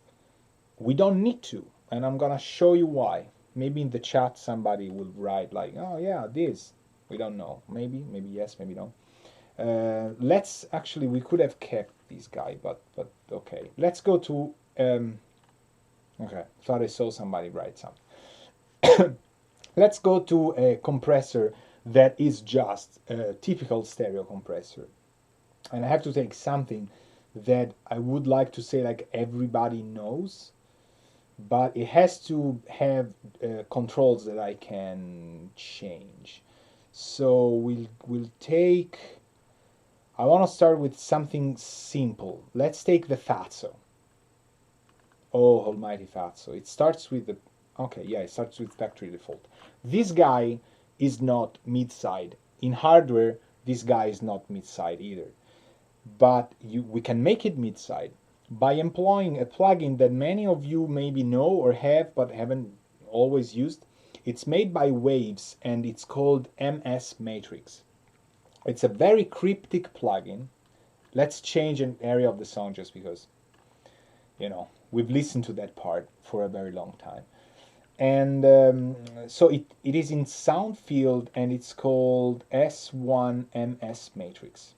we don't need to, and I'm gonna show you why. Maybe in the chat somebody will write like, oh yeah, this. We don't know. Maybe yes, maybe no. Let's actually, we could have kept this guy, but okay. Let's go to, okay, thought I saw somebody write something. Let's go to a compressor that is just a typical stereo compressor. And I have to take something that I would like to say like everybody knows, but it has to have controls that I can change. So we'll take, I want to start with something simple. Let's take the Fatso. Oh, almighty Fatso. It starts with the, okay, yeah, it starts with factory default. This guy is not mid-side. In hardware, this guy is not mid-side either. But we can make it mid-side by employing a plugin that many of you maybe know or have but haven't always used. It's made by Waves and it's called MS Matrix. It's a very cryptic plugin. Let's change an area of the song just because, you know, we've listened to that part for a very long time. And so it is in Soundfield and it's called S1 MS Matrix.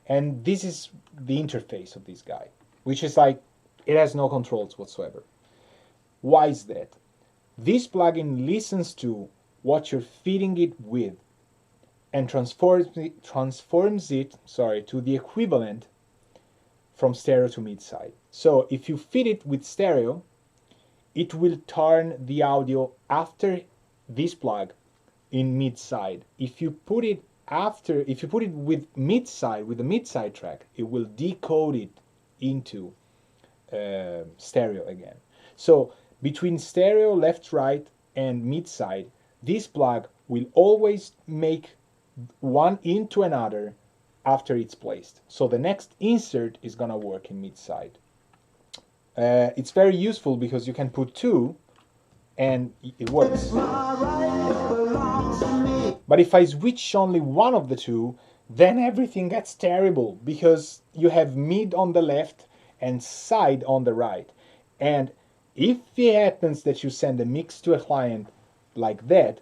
And this is the interface of this guy, which is like, it has no controls whatsoever. Why is that? This plugin listens to what you're feeding it with and transforms it to the equivalent from stereo to mid-side. So if you feed it with stereo, it will turn the audio after this plug in mid-side. If you put it with mid-side, with the mid-side track, it will decode it into stereo again. So between stereo, left, right, and mid-side, this plug will always make one into another after it's placed. So the next insert is gonna work in mid side. It's very useful because you can put two and it works. But if I switch only one of the two, then everything gets terrible because you have mid on the left and side on the right. And if it happens that you send a mix to a client like that,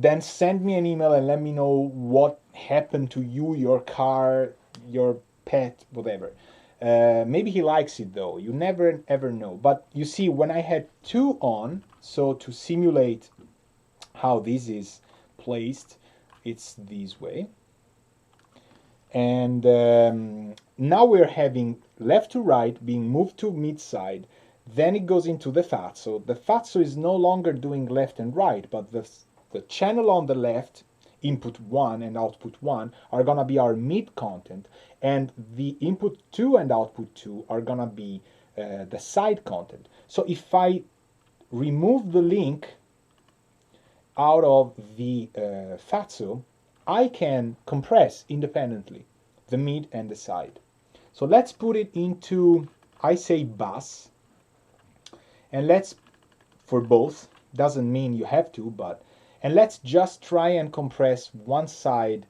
then send me an email and let me know what happened to you, your car, your pet, whatever. Maybe he likes it though. You never ever know. But you see, when I had two on, so to simulate how this is placed, it's this way. And now we're having left to right being moved to mid side. Then it goes into the fatso. The fatso is no longer doing left and right, but the channel on the left, input 1 and output 1, are gonna be our mid content, and the input 2 and output 2 are gonna be the side content. So if I remove the link out of the fatso, I can compress independently the mid and the side. So let's put it into, I say bus, and let's, for both, doesn't mean you have to, but, and let's just try and compress one side,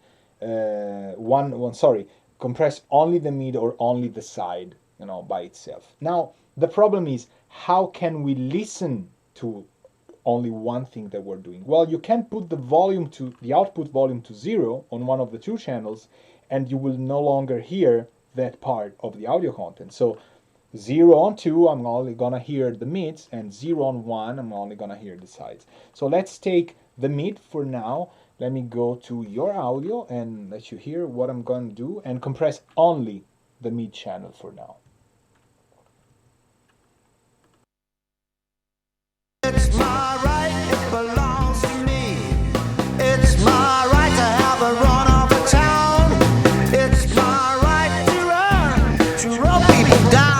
compress only the mid or only the side, by itself. Now, the problem is, how can we listen to only one thing that we're doing? Well, you can put the output volume to 0 on one of the two channels, and you will no longer hear that part of the audio content. So 0 on 2, I'm only gonna hear the mids, and 0 on 1, I'm only gonna hear the sides. So let's take the mid for now. Let me go to your audio and let you hear what I'm gonna do and compress only the mid channel for now. It's my right, it belongs to me. It's my right to have a run of the town. It's my right to run people down.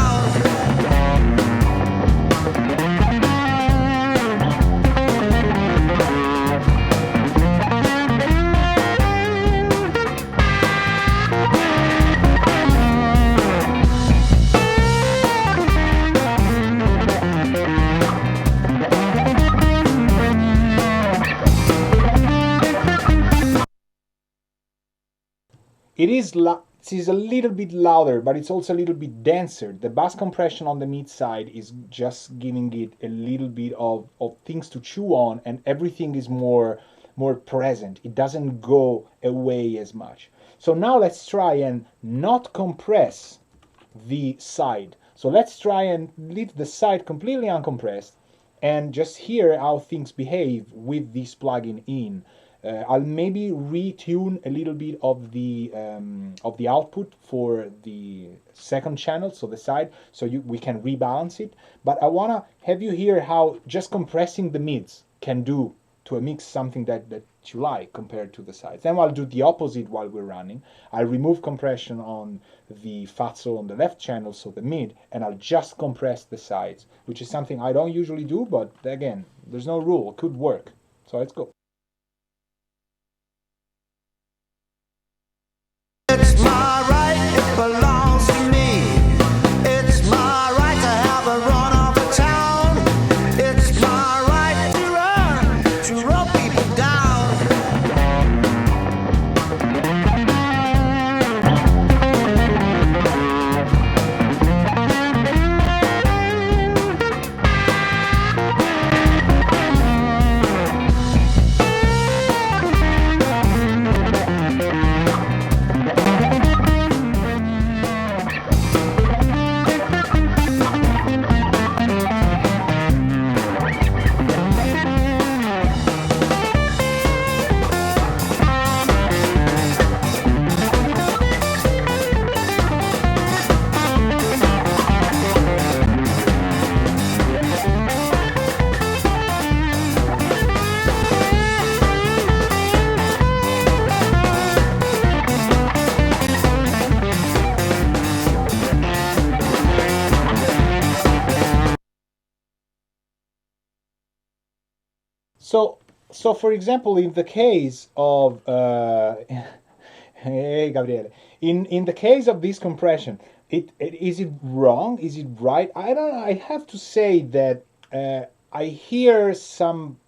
It is a little bit louder, but it's also a little bit denser. The bass compression on the mid side is just giving it a little bit of things to chew on, and everything is more present. It doesn't go away as much. So now let's try and not compress the side. So let's try and leave the side completely uncompressed and just hear how things behave with this plugin in. I'll maybe retune a little bit of the output for the second channel, so the side, so we can rebalance it. But I wanna have you hear how just compressing the mids can do to a mix something that you like compared to the sides. Then I'll do the opposite while we're running. I'll remove compression on the fatso on the left channel, so the mid, and I'll just compress the sides, which is something I don't usually do, but again, there's no rule, it could work. So let's go. It's my right, it belongs to me. It's my right to have a run of the town. It's my right to run people down. So So, for example, in the case of hey, Gabriele, in the case of this compression, is it wrong? Is it right? I don't know. I have to say that I hear some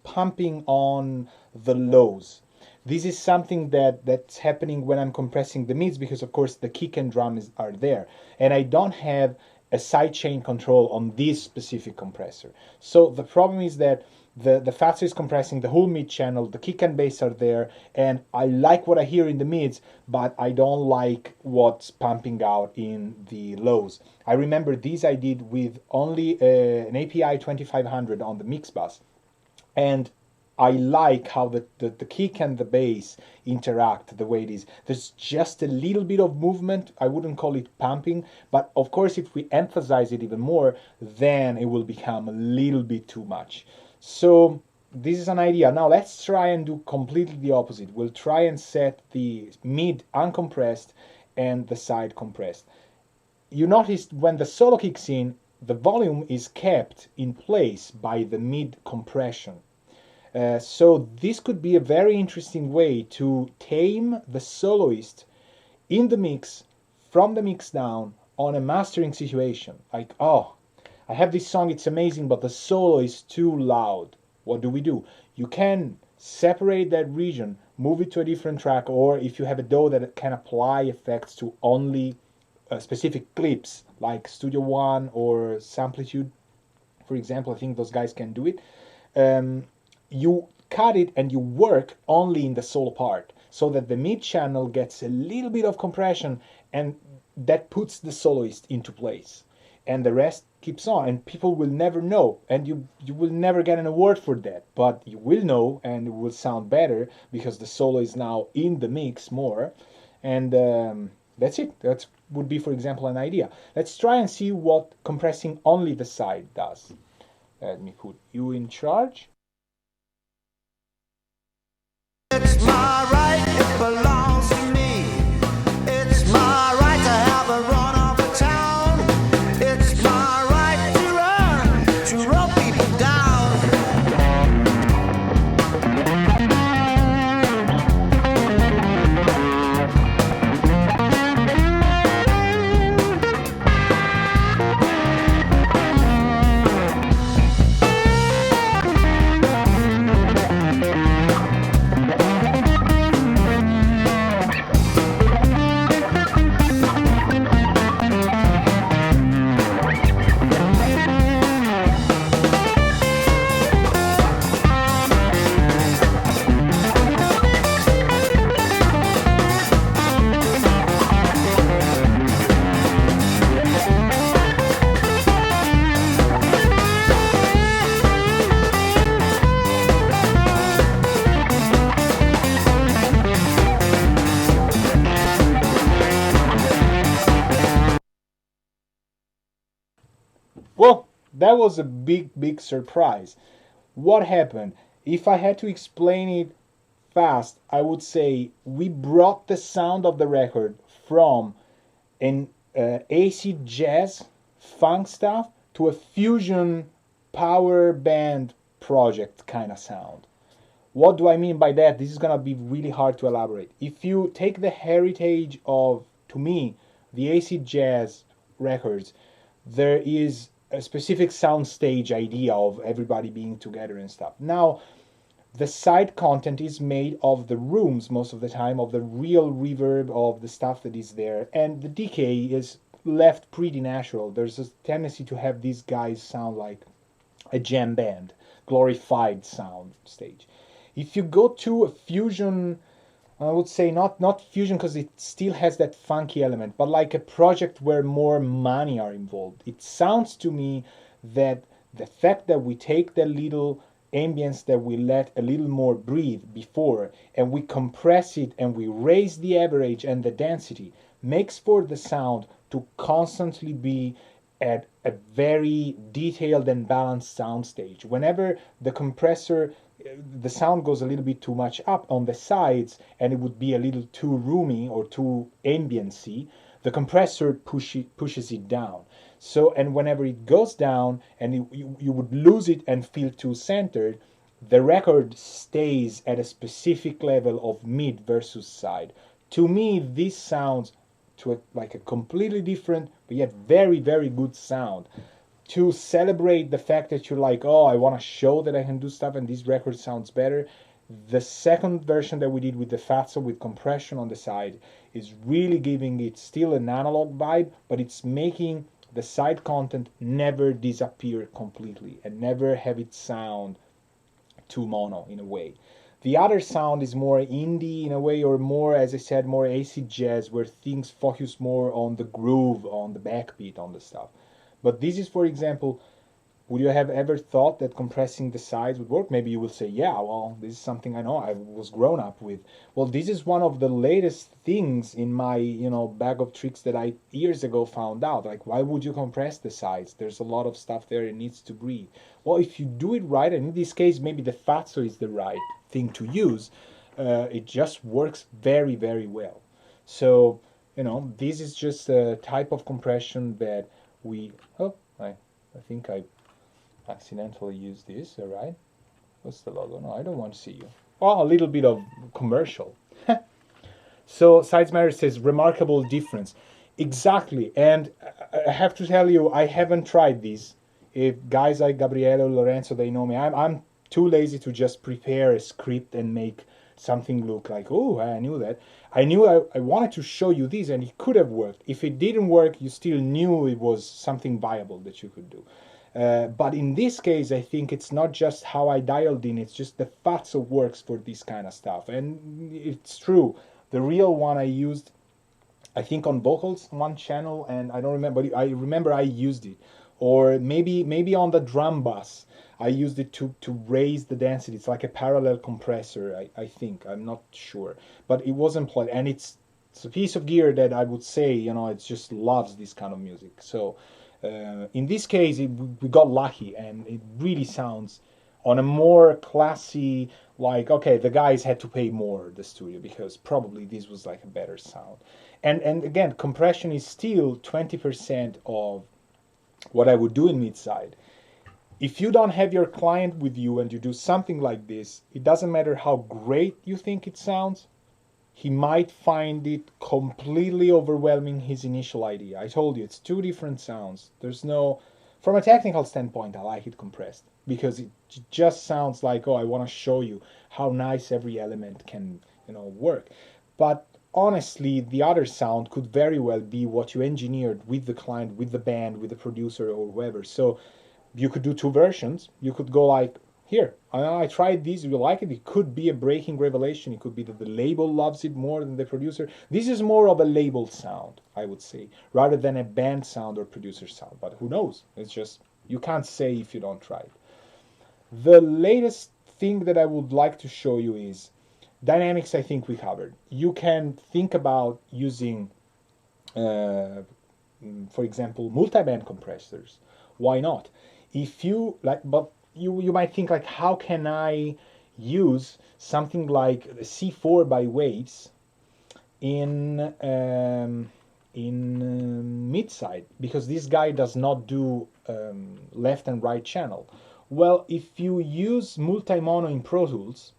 pumping on the lows. This is something that's happening when I'm compressing the mids because, of course, the kick and drum are there, and I don't have a sidechain control on this specific compressor. So the problem is that the Fatso is compressing the whole mid channel, the kick and bass are there, and I like what I hear in the mids, but I don't like what's pumping out in the lows. I remember this I did with only an API 2500 on the mix bus, and I like how the kick and the bass interact the way it is. There's just a little bit of movement. I wouldn't call it pumping, but of course, if we emphasize it even more, then it will become a little bit too much. So this is an idea. Now let's try and do completely the opposite. We'll try and set the mid uncompressed and the side compressed. You noticed when the solo kicks in, the volume is kept in place by the mid compression. So this could be a very interesting way to tame the soloist in the mix, from the mix down, on a mastering situation. Like, oh, I have this song, it's amazing, but the solo is too loud. What do? You can separate that region, move it to a different track, or if you have a DAW that can apply effects to only specific clips, like Studio One or Samplitude, for example, I think those guys can do it. You cut it and you work only in the solo part so that the mid channel gets a little bit of compression, and that puts the soloist into place, and the rest keeps on, and people will never know, and you will never get an award for that, but you will know, and it will sound better because the solo is now in the mix more. And that's it. That would be, for example, an idea. Let's try and see what compressing only the side does. Let me put you in charge. It's my right, it belongs to me. It's my right to have a run off the town. It's my right to run people down. Well, that was a big surprise. What happened? If I had to explain it fast, I would say we brought the sound of the record from an acid jazz funk stuff to a fusion power band project kind of sound. What do I mean by that? This is gonna be really hard to elaborate. If you take the heritage of, to me, the acid jazz records, there is a specific soundstage idea of everybody being together and stuff. Now, the side content is made of the rooms most of the time, of the real reverb of the stuff that is there, and the decay is left pretty natural. There's a tendency to have these guys sound like a jam band, glorified sound stage. If you go to a fusion, I would say not fusion because it still has that funky element, but like a project where more money are involved. It sounds to me that the fact that we take the little ambience that we let a little more breathe before, and we compress it and we raise the average and the density, makes for the sound to constantly be at a very detailed and balanced sound stage. Whenever the sound goes a little bit too much up on the sides and it would be a little too roomy or too ambiency, the compressor pushes it down. So, and whenever it goes down and you would lose it and feel too centered, the record stays at a specific level of mid versus side. To me, this sounds like a completely different, but yet very, very good sound. To celebrate the fact that you're like, oh, I want to show that I can do stuff and this record sounds better, the second version that we did with the Fatso with compression on the side is really giving it still an analog vibe, but it's making the side content never disappear completely and never have it sound too mono in a way. The other sound is more indie in a way, or more, as I said, more acid jazz, where things focus more on the groove, on the backbeat, on the stuff. But this is, for example, would you have ever thought that compressing the sides would work? Maybe you will say, yeah, well, this is something I know, I was grown up with. Well, this is one of the latest things in my, bag of tricks that I years ago found out. Like, why would you compress the sides? There's a lot of stuff there, it needs to breathe. Well, if you do it right, and in this case, maybe the Fatso is the right thing to use, it just works very, very well. So, this is just a type of compression that I think I accidentally used this, all right? What's the logo? No, I don't want to see you. Oh, a little bit of commercial. So Sides Matter says, remarkable difference. Exactly, and I have to tell you, I haven't tried this. If guys like Gabriele or Lorenzo, they know me, I'm too lazy to just prepare a script and make something look like, oh, I knew that. I knew I wanted to show you this, and it could have worked. If it didn't work, you still knew it was something viable that you could do. But in this case, I think it's not just how I dialed in, it's just the Fatso works for this kind of stuff. And it's true. The real one I used, I think on vocals, one channel, and I don't remember, but I remember I used it. Or maybe on the drum bass, I used it to raise the density. It's like a parallel compressor, I think. I'm not sure. But it was employed, and it's a piece of gear that I would say, it just loves this kind of music. So in this case, we got lucky, and it really sounds on a more classy, like, okay, the guys had to pay more, the studio, because probably this was like a better sound. And again, compression is still 20% of what I would do in mid-side. If you don't have your client with you and you do something like this, it doesn't matter how great you think it sounds, he might find it completely overwhelming his initial idea. I told you, it's two different sounds. There's no, from a technical standpoint, I like it compressed because it just sounds like, oh, I want to show you how nice every element can, work. But honestly, the other sound could very well be what you engineered with the client, with the band, with the producer or whoever. So you could do two versions. You could go like, here, I tried this, you like it. It could be a breaking revelation. It could be that the label loves it more than the producer. This is more of a label sound, I would say, rather than a band sound or producer sound. But who knows? It's just, you can't say if you don't try it. The latest thing that I would like to show you is dynamics. I think we covered. You can think about using, for example, multi-band compressors. Why not? If you like, but you might think like, how can I use something like C4 by Waves in mid-side, because this guy does not do left and right channel. Well, if you use multi-mono in Pro Tools,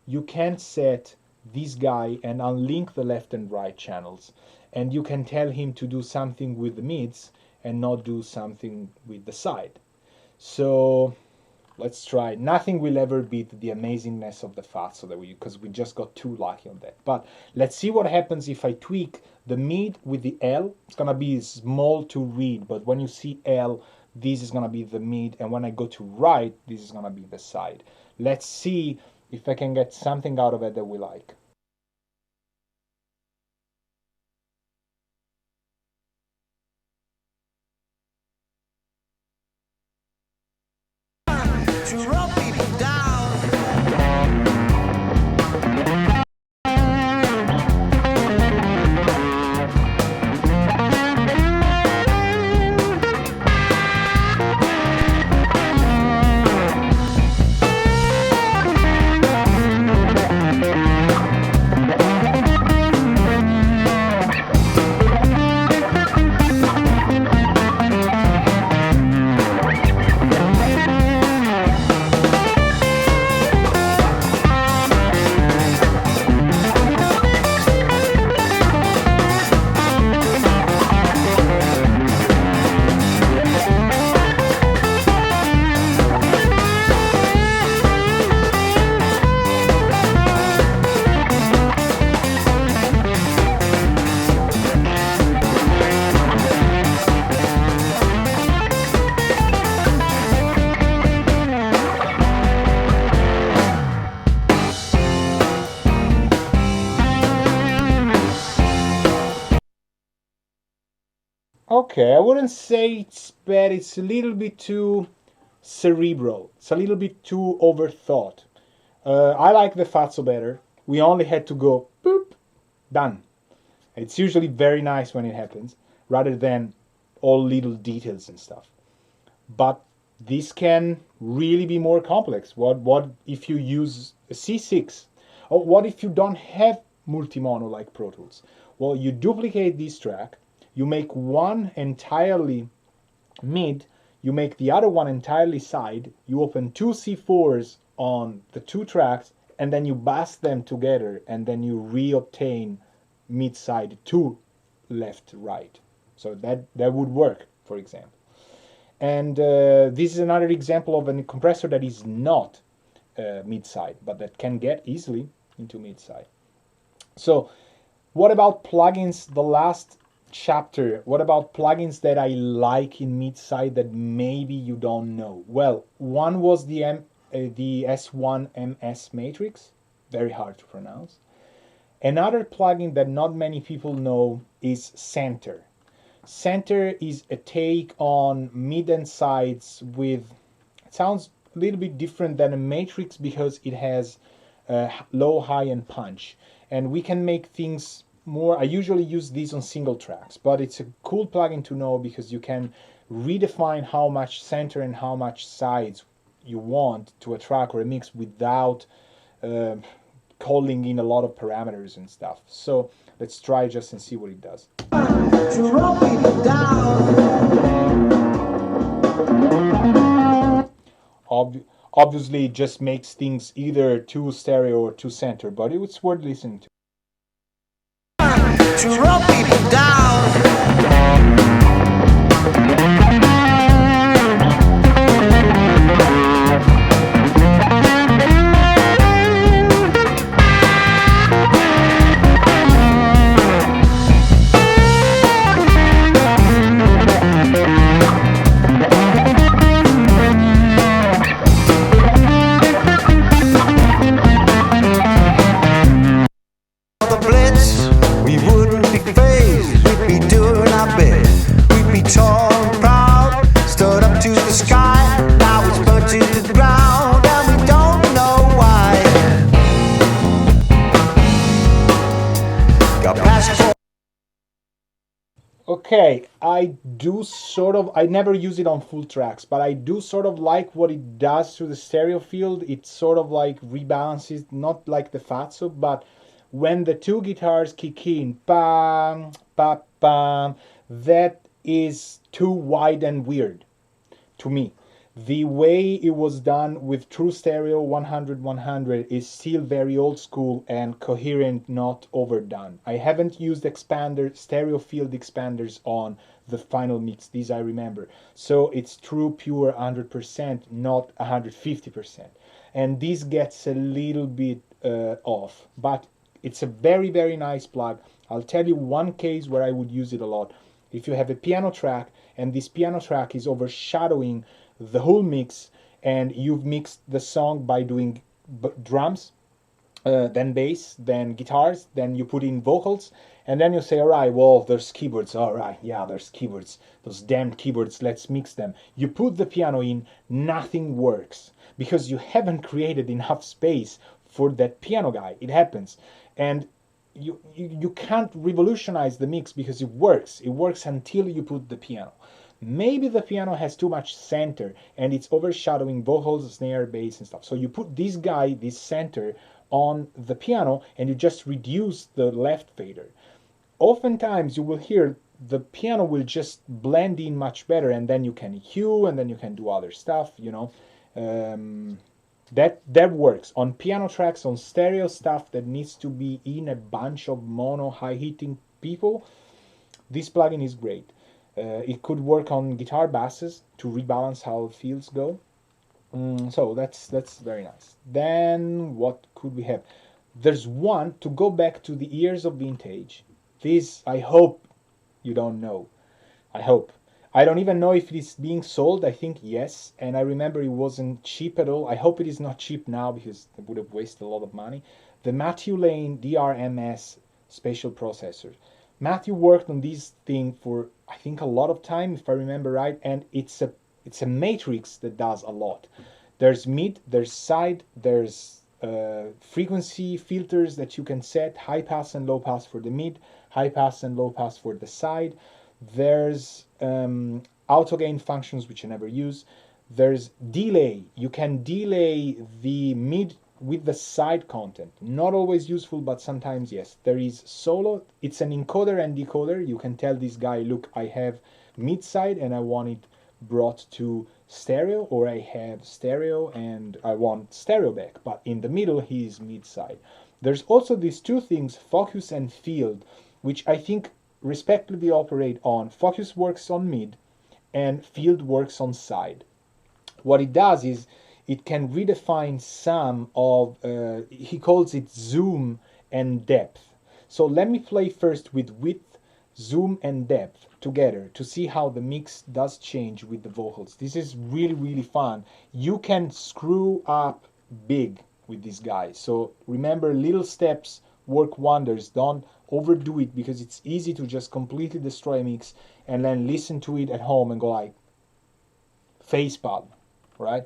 you can set this guy and unlink the left and right channels, and you can tell him to do something with the mids and not do something with the side. So let's try. Nothing will ever beat the amazingness of the Fatso because we just got too lucky on that. But let's see what happens if I tweak the mid with the L. It's gonna be small to read, but when you see L, this is gonna be the mid, and when I go to right, this is gonna be the side. Let's see if I can get something out of it that we like. To rub people down. Okay, I wouldn't say it's bad. It's a little bit too cerebral. It's a little bit too overthought. I like the Fazzo better. We only had to go boop, done. It's usually very nice when it happens, rather than all little details and stuff. But this can really be more complex. What if you use a C6? Or what if you don't have multimono like Pro Tools? Well, you duplicate this track, you make one entirely mid, you make the other one entirely side, you open two C4s on the two tracks, and then you bass them together, and then you reobtain mid side to left right. So that would work, for example. And this is another example of a compressor that is not mid-side, but that can get easily into mid-side. So what about plugins? The last chapter. What about plugins that I like in mid-side that maybe you don't know? Well, one was the S1MS Matrix, very hard to pronounce. Another plugin that not many people know is Center. Center is a take on mid and sides with, it sounds a little bit different than a matrix because it has low, high, and punch. And we can make things more, I usually use these on single tracks, but it's a cool plugin to know because you can redefine how much center and how much sides you want to a track or a mix without calling in a lot of parameters and stuff. So let's try just and see what it does. Obviously, it just makes things either too stereo or too center, but it's worth listening to. To run people down. Okay, I never use it on full tracks, but I do sort of like what it does to the stereo field. It sort of like rebalances, not like the Fazzo, but when the two guitars kick in, bam, bam, bam, that is too wide and weird to me. The way it was done with True Stereo 100-100 is still very old school and coherent, not overdone. I haven't used stereo field expanders on the final mix, these I remember. So it's true pure 100%, not 150%. And this gets a little bit off, but it's a very, very nice plug. I'll tell you one case where I would use it a lot. If you have a piano track and this piano track is overshadowing the whole mix, and you've mixed the song by doing drums, then bass, then guitars, then you put in vocals, and then you say, all right, well, there's keyboards. All right, yeah, there's keyboards. Those damn keyboards, let's mix them. You put the piano in, nothing works because you haven't created enough space for that piano guy. It happens. And you can't revolutionize the mix because it works. It works until you put the piano. Maybe the piano has too much center and it's overshadowing vocals, snare, bass, and stuff. So you put this guy, this center, on the piano and you just reduce the left fader. Oftentimes you will hear the piano will just blend in much better, and then you can EQ and then you can do other stuff, you know. That works on piano tracks, on stereo stuff that needs to be in a bunch of mono high hitting people. This plugin is great. It could work on guitar basses to rebalance how fields go. So that's very nice. Then what could we have? There's one, to go back to the years of vintage. This I hope you don't know. I hope. I don't even know if it is being sold. I think yes. And I remember it wasn't cheap at all. I hope it is not cheap now because it would have wasted a lot of money. The Matthew Lane DRMS spatial processor. Matthew worked on this thing for, I think, a lot of time, if I remember right, and it's a matrix that does a lot. There's mid, there's side, there's frequency filters that you can set, high pass and low pass for the mid, high pass and low pass for the side. There's auto gain functions, which I never use. There's delay. You can delay the mid with the side content. Not always useful, but sometimes yes. There is solo. It's an encoder and decoder. You can tell this guy, look, I have mid side and I want it brought to stereo, or I have stereo and I want stereo back, but in the middle he is mid side. There's also these two things, focus and field, which I think respectively operate on. Focus works on mid and field works on side. What it does is it can redefine some of, he calls it zoom and depth. So let me play first with width, zoom and depth together to see how the mix does change with the vocals. This is really, really fun. You can screw up big with this guy. So remember, little steps work wonders. Don't overdo it, because it's easy to just completely destroy a mix and then listen to it at home and go like facepalm, right?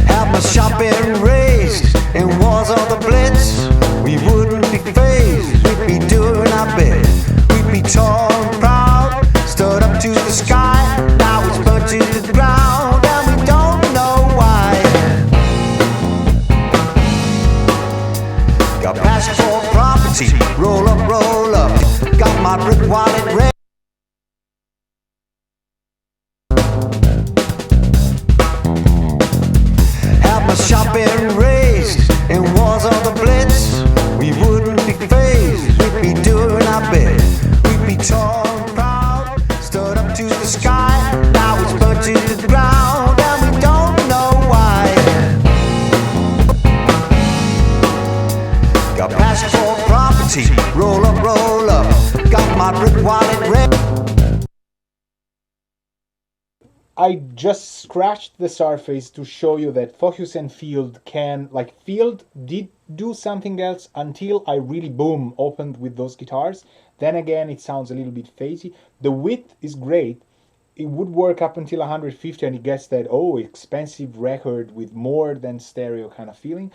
Have my shopping raised in wars of the blitz. We wouldn't be phased, we'd be doing our bit. We'd be tall and proud, stood up to the sky. Now it's burnt to the ground, and we don't know why. Got passion for property, roll up, roll up. Got my brick wallet ready. Shopping raised in wars of the blitz. We wouldn't be phased, we'd be doing our bit. We'd be tall and proud, stood up to the sky. Now it's burnt to the ground, and we don't know why. Got passion for property, roll up, roll up. Got my brick wallet ready. I just scratched the surface to show you that focus and field can, like, field did do something else until I really boom opened with those guitars. Then again, it sounds a little bit phasey. The width is great. It would work up until 150 and it gets that, oh, expensive record with more than stereo kind of feeling.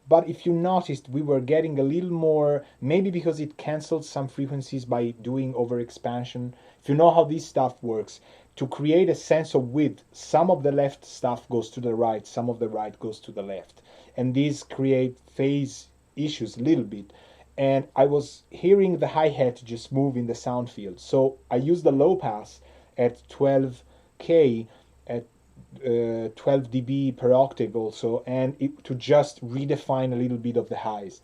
But if you noticed, we were getting a little more, maybe because it canceled some frequencies by doing overexpansion. If you know how this stuff works, to create a sense of width, some of the left stuff goes to the right, some of the right goes to the left. And these create phase issues a little bit. And I was hearing the hi-hat just move in the sound field. So I used the low pass at 12K, at 12 dB per octave also, and to just redefine a little bit of the highs.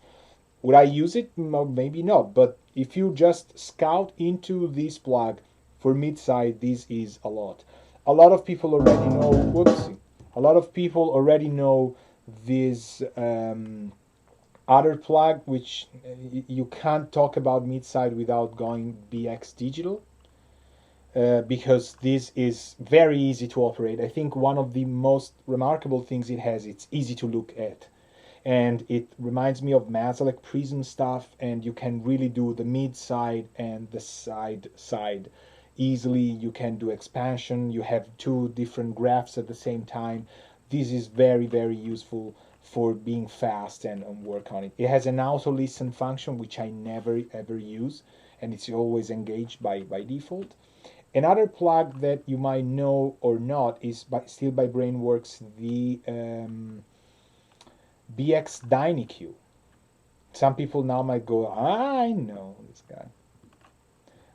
Would I use it? Maybe not, but if you just scout into this plug, for mid-side, this is a lot. A lot of people already know, whoopsie, a lot of people already know this other plug, which you can't talk about mid-side without going BX digital, because this is very easy to operate. I think one of the most remarkable things it has, it's easy to look at. And it reminds me of Mazalek Prism stuff, and you can really do the mid-side and the side easily. You can do expansion, you have two different graphs at the same time. This is very, very useful for being fast and work on it. It has an auto listen function, which I never ever use, and it's always engaged by default. Another plug that you might know or not is still by Brainworks, the BX DynaQ. Some people now might go, I know this guy.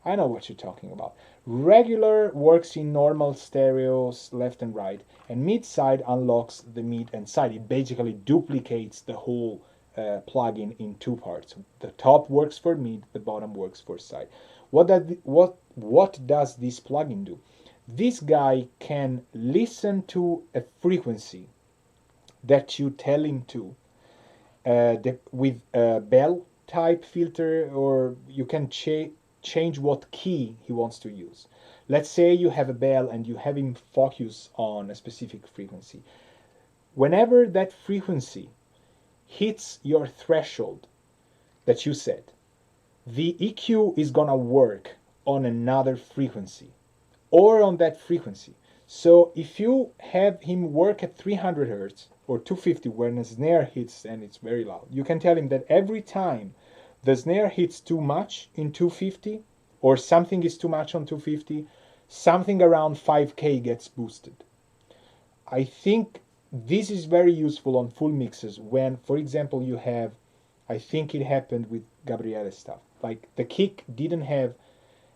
I know what you're talking about. Regular works in normal stereos, left and right, and mid-side unlocks the mid and side. It basically duplicates the whole plugin in two parts. The top works for mid, the bottom works for side. What does this plugin do? This guy can listen to a frequency that you tell him to with a bell type filter, or you can change what key he wants to use. Let's say you have a bell and you have him focus on a specific frequency. Whenever that frequency hits your threshold that you set, the EQ is gonna work on another frequency or on that frequency. So if you have him work at 300 hertz or 250 when a snare hits and it's very loud, you can tell him that every time the snare hits too much in 250 or something is too much on 250, something around 5K gets boosted. I think this is very useful on full mixes when, for example, you have, I think it happened with Gabriele's stuff. Like the kick didn't have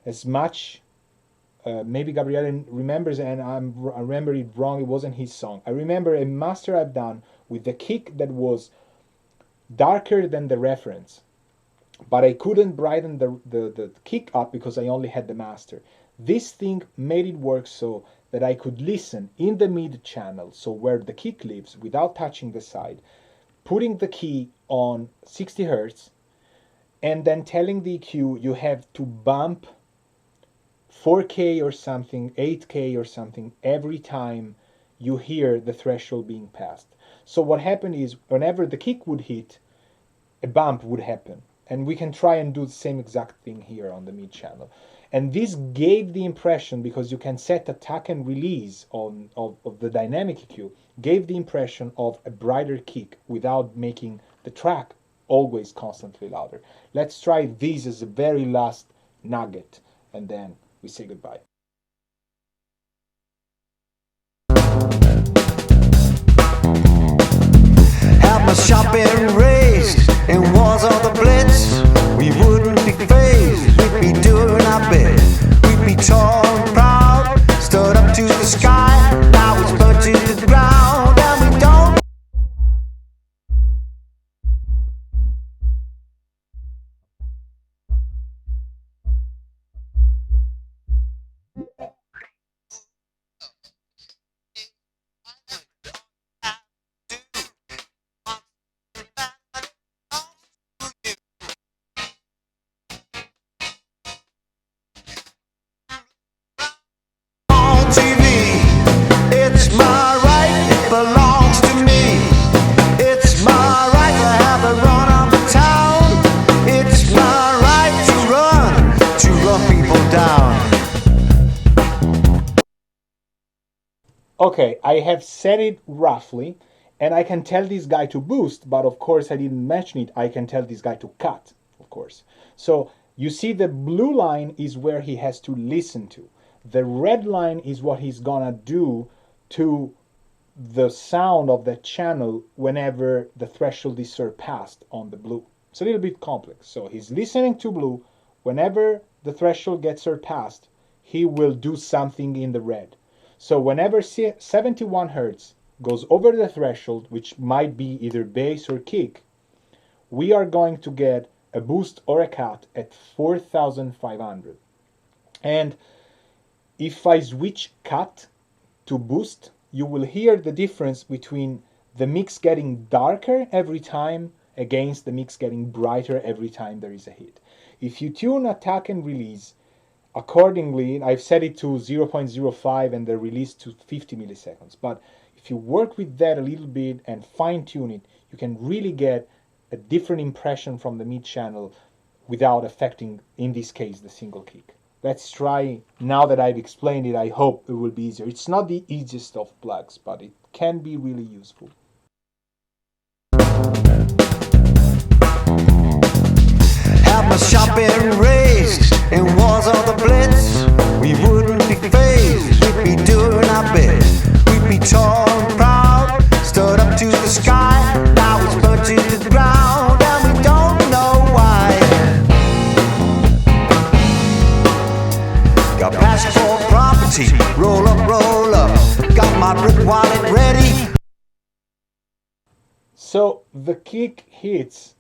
as much. Maybe Gabriele remembers, and I remember it wrong. It wasn't his song. I remember a master I've done with the kick that was darker than the reference, but I couldn't brighten the kick up because I only had the master. This thing made it work so that I could listen in the mid channel, so where the kick lives, without touching the side, putting the key on 60 hertz, and then telling the EQ you have to bump 4K or something, 8K or something, every time you hear the threshold being passed. So what happened is, whenever the kick would hit, a bump would happen. And we can try and do the same exact thing here on the mid channel. And this gave the impression, because you can set attack and release of the dynamic EQ, gave the impression of a brighter kick without making the track always constantly louder. Let's try this as a very last nugget, and then we say goodbye. Have my shop been raised in wars of the blitz, we wouldn't be phased, we'd be doing our bit. We'd be tall and proud, stood up to the sky, now it's burnt to the ground, and we don't. On TV, it's my right, it belongs to me. It's my right to have the run of the town. It's my right to run people down. Okay, I have said it roughly, and I can tell this guy to boost, but of course I didn't mention it. I can tell this guy to cut, of course. So you see the blue line is where he has to listen to. The red line is what he's gonna do to the sound of the channel whenever the threshold is surpassed on the blue. It's a little bit complex. So he's listening to blue. Whenever the threshold gets surpassed, he will do something in the red. So whenever 71 hertz goes over the threshold, which might be either bass or kick, we are going to get a boost or a cut at 4,500. And if I switch cut to boost, you will hear the difference between the mix getting darker every time against the mix getting brighter every time there is a hit. If you tune attack and release accordingly, I've set it to 0.05 and the release to 50 milliseconds. But if you work with that a little bit and fine tune it, you can really get a different impression from the mid channel without affecting, in this case, the single kick. Let's try, now that I've explained it, I hope it will be easier. It's not the easiest of plugs, but it can be really useful. Have my shop been raised in wars of the blitz, we wouldn't be phased, we'd be doing our bit. We'd be tall and proud, stood up to the sky, now it's burnt to the ground, and we don't know why. Got passport property, roll up, got my brick wallet ready. So the kick hits,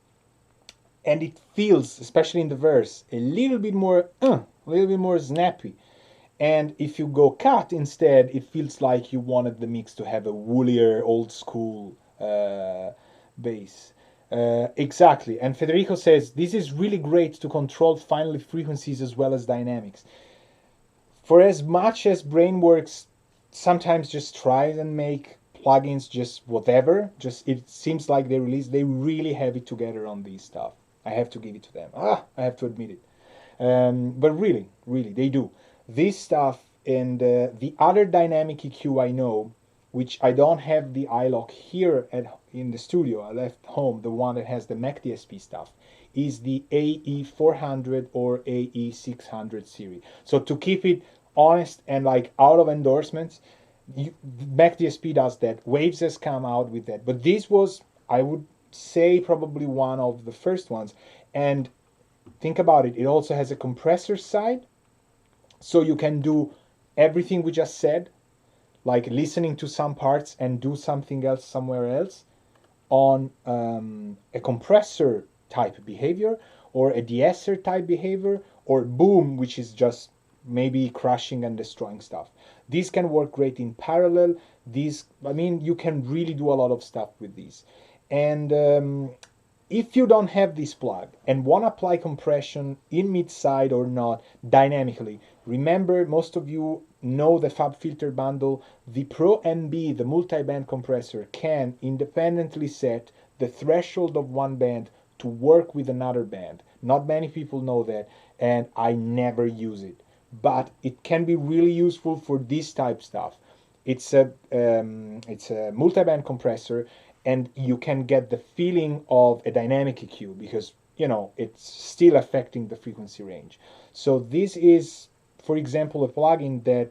and it feels, especially in the verse, a little bit more snappy. And if you go cut instead, it feels like you wanted the mix to have a woolier, old school bass. Exactly. And Federico says, this is really great to control finally frequencies as well as dynamics. For as much as Brainworks sometimes just tries and make plugins, just whatever, just it seems like they really have it together on these stuff. I have to give it to them. I have to admit it. But really, they do. This stuff and the other dynamic EQ I know, which I don't have the iLock here in the studio. I left home the one that has the Mac DSP stuff, is the AE400 or AE600 series. So to keep it honest and like out of endorsements, Mac DSP does that. Waves has come out with that, but this was, I would say, probably one of the first ones. And think about it, it also has a compressor side, so you can do everything we just said, like listening to some parts and do something else somewhere else on a compressor type behavior, or a de-esser type behavior, or boom, which is just maybe crushing and destroying stuff. These can work great in parallel. These, I mean, you can really do a lot of stuff with these. And if you don't have this plug and want to apply compression in mid-side or not dynamically, remember, most of you know the FabFilter bundle. The Pro MB, the multi-band compressor, can independently set the threshold of one band to work with another band. Not many people know that, and I never use it, but it can be really useful for this type stuff. It's a multi-band compressor, and you can get the feeling of a dynamic EQ because, you know, it's still affecting the frequency range. So this is, for example, a plugin that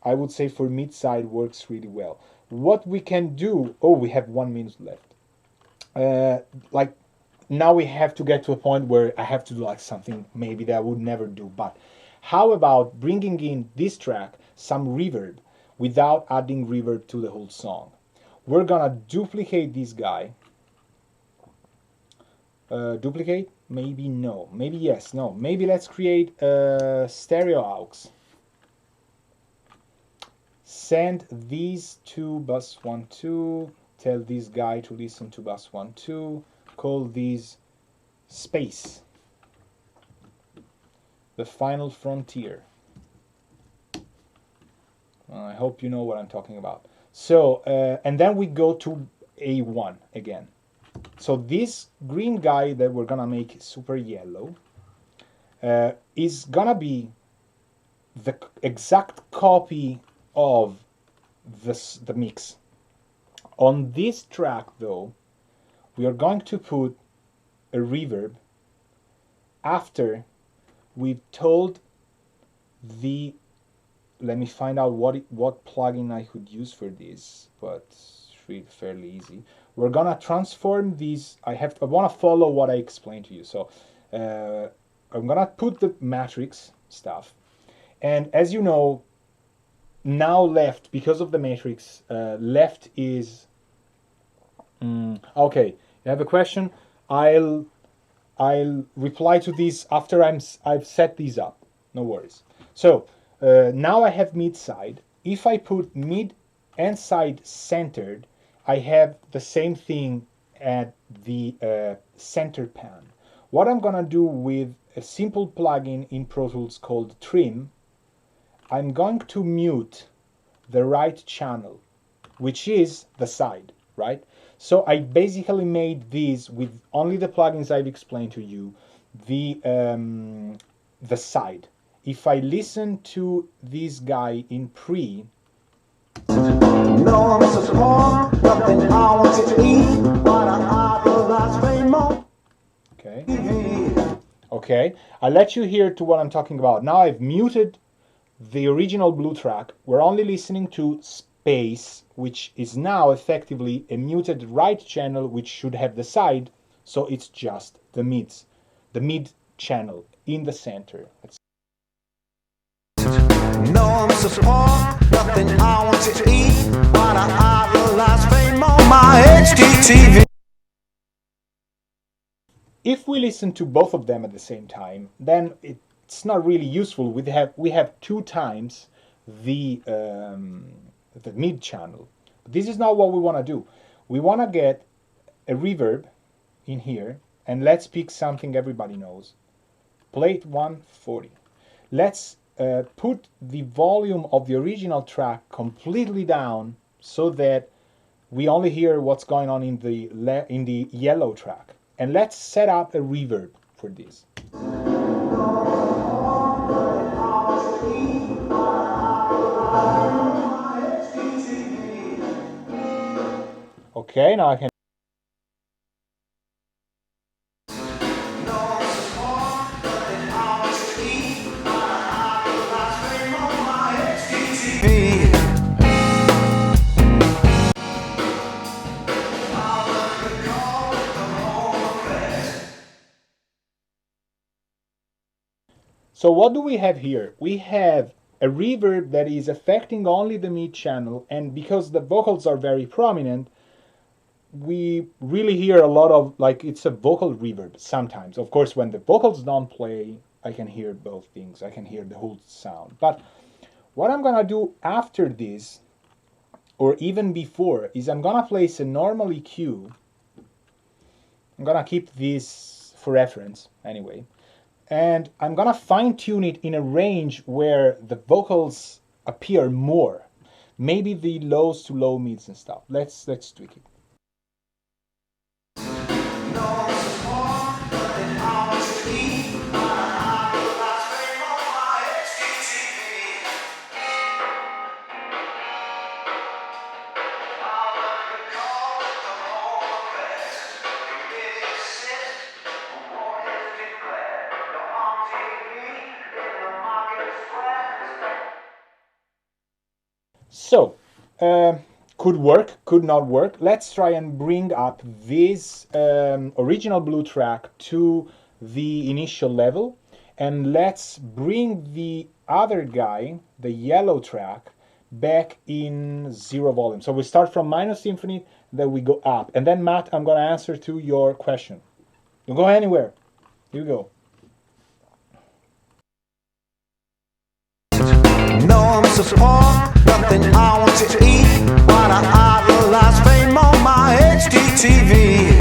I would say for mid-side works really well. What we can do, we have 1 minute left. Like now we have to get to a point where I have to do like something maybe that I would never do, but how about bringing in this track some reverb without adding reverb to the whole song? We're gonna duplicate this guy. Duplicate? Maybe no. Maybe yes. No. Maybe let's create a stereo aux. Send these to bus 1, 2. Tell this guy to listen to bus 1, 2. Call these space. The final frontier. I hope you know what I'm talking about. So, and then we go to A1 again. So this green guy that we're gonna make super yellow is gonna be the exact copy of the mix. On this track though, we are going to put a reverb after we've told the, let me find out what plugin I could use for this, but it's really fairly easy. We're gonna transform these. I want to follow what I explained to you. So I'm gonna put the matrix stuff, and as you know, now left, because of the matrix, left is okay. You have a question? I'll reply to these after I've set these up. No worries. So now I have mid-side. If I put mid and side centered, I have the same thing at the center pan. What I'm gonna do with a simple plugin in Pro Tools called Trim, I'm going to mute the right channel, which is the side, right? So I basically made these with only the plugins I've explained to you, the side. If I listen to this guy in pre, No, I'm so small, nothing I want to eat, but I idolize fame. okay, I'll let you hear to what I'm talking about. Now I've muted the original blue track. We're only listening to space, which is now effectively a muted right channel, which should have the side, so it's just the mid channel in the center. No, I'm so small, nothing I want to eat, but I idolize fame on my HDTV. If we listen to both of them at the same time, then it's not really useful. We have 2 times the mid channel. This is not what we want to do. We want to get a reverb in here, and let's pick something everybody knows. Plate 140. Let's put the volume of the original track completely down so that we only hear what's going on in the yellow track. And let's set up a reverb for this. Okay, now I can. So what do we have here? We have a reverb that is affecting only the mid channel, and because the vocals are very prominent, we really hear a lot of, like, it's a vocal reverb sometimes. Of course, when the vocals don't play, I can hear both things. I can hear the whole sound. But what I'm gonna do after this, or even before, is I'm gonna place a normal EQ. I'm gonna keep this for reference anyway. And I'm gonna fine tune it in a range where the vocals appear more. Maybe the lows to low mids and stuff. Let's tweak it. So, could work, could not work. Let's try and bring up this original blue track to the initial level, and let's bring the other guy, the yellow track, back in 0 volume. So we start from minus infinite, then we go up. And then, Matt, I'm going to answer to your question. Don't go anywhere. Here we go. No support, nothing I want to eat, but I idolize fame on my HDTV.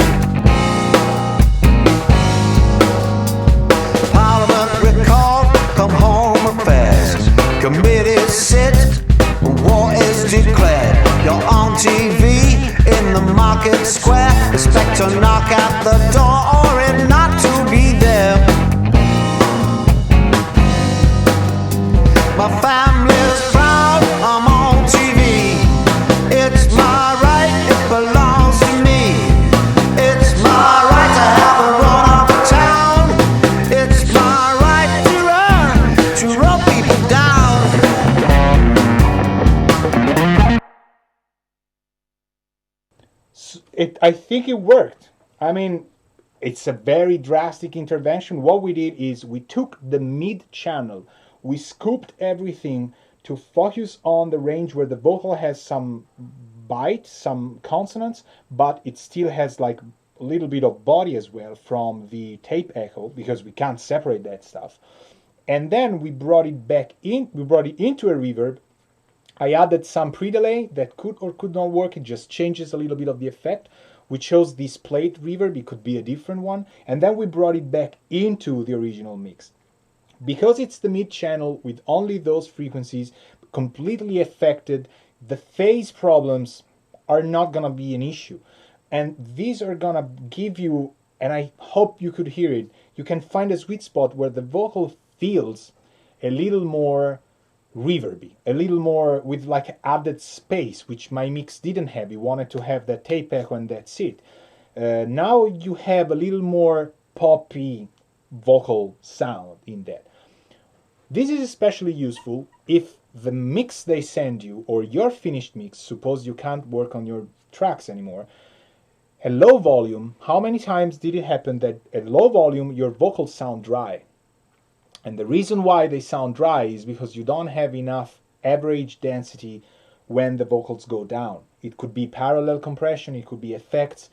Parliament recall, come home affairs. Committee sit, war is declared. You're on TV in the market square. Expect to knock at the door or not to be there. My family's proud, I'm on TV. It's my right, it belongs to me. It's my right to have a run of town. It's my right to run people down. I think it worked. I mean, it's a very drastic intervention. What we did is we took the mid channel, we scooped everything to focus on the range where the vocal has some bite, some consonants, but it still has like a little bit of body as well from the tape echo, because we can't separate that stuff. And then we brought it back in, we brought it into a reverb. I added some pre-delay that could or could not work. It just changes a little bit of the effect. We chose this plate reverb, it could be a different one. And then we brought it back into the original mix. Because it's the mid channel with only those frequencies completely affected, the phase problems are not gonna be an issue. And these are gonna give you, and I hope you could hear it, you can find a sweet spot where the vocal feels a little more reverby, a little more with like added space, which my mix didn't have. We wanted to have that tape echo and that's it. Now you have a little more poppy vocal sound in that. This is especially useful if the mix they send you, or your finished mix, suppose you can't work on your tracks anymore, at low volume, how many times did it happen that at low volume your vocals sound dry? And the reason why they sound dry is because you don't have enough average density when the vocals go down. It could be parallel compression, it could be effects.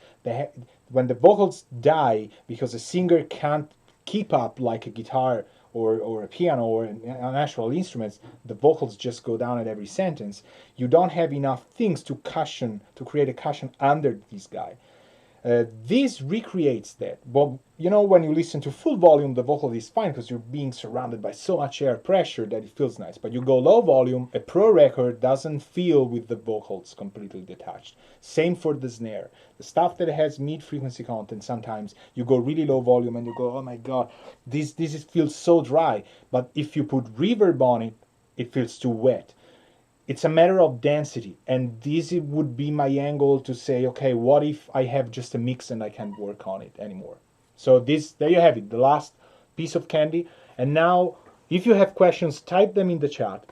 When the vocals die because a singer can't keep up like a guitar or a piano or an actual instruments, the vocals just go down at every sentence. You don't have enough things to cushion, to create a cushion under this guy. This recreates that. But you know, when you listen to full volume, the vocal is fine because you're being surrounded by so much air pressure that it feels nice. But you go low volume, a pro record doesn't feel with the vocals completely detached. Same for the snare. The stuff that has mid-frequency content, sometimes you go really low volume and you go, oh my god, feels so dry. But if you put reverb on it, it feels too wet. It's a matter of density, and this would be my angle to say, okay, what if I have just a mix and I can't work on it anymore? So there you have it, the last piece of candy. And now, if you have questions, type them in the chat.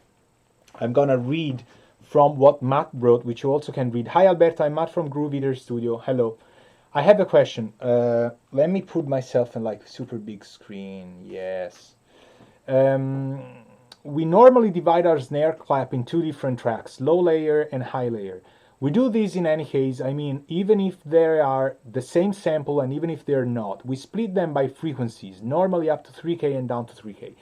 I'm gonna read from what Matt wrote, which you also can read. Hi Alberto, I'm Matt from Groove Eater Studio. Hello. I have a question. Let me put myself in like super big screen. Yes. We normally divide our snare clap in two different tracks, low layer and high layer. We do this in any case, I mean, even if they are the same sample and even if they're not, we split them by frequencies, normally up to 3K and down to 3K.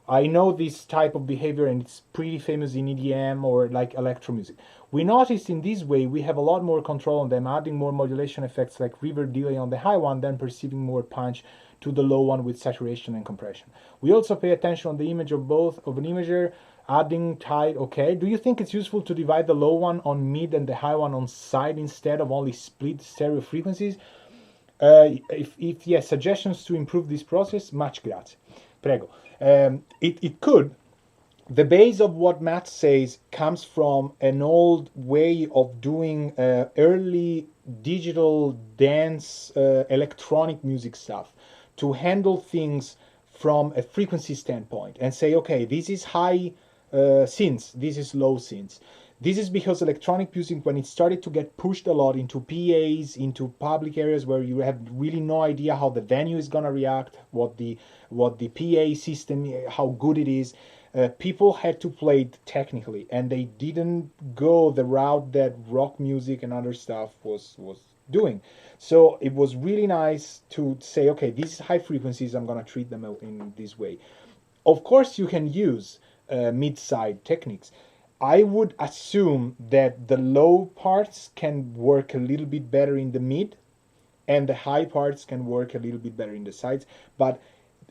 I know this type of behavior and it's pretty famous in EDM or like electro music. We noticed in this way we have a lot more control on them, adding more modulation effects like reverb delay on the high one, then perceiving more punch to the low one with saturation and compression. We also pay attention on the image of both of an imager, adding tight, okay. Do you think it's useful to divide the low one on mid and the high one on side instead of only split stereo frequencies? If yes, suggestions to improve this process, much grazie. Prego. It could. The base of what Matt says comes from an old way of doing early digital dance electronic music stuff to handle things from a frequency standpoint and say, okay, this is high synths, this is low synths. This is because electronic music, when it started to get pushed a lot into PAs, into public areas where you have really no idea how the venue is gonna react, what the PA system, how good it is, people had to play it technically, and they didn't go the route that rock music and other stuff was doing. So it was really nice to say, okay, these high frequencies, I'm gonna treat them in this way. Of course, you can use mid-side techniques. I would assume that the low parts can work a little bit better in the mid, and the high parts can work a little bit better in the sides. But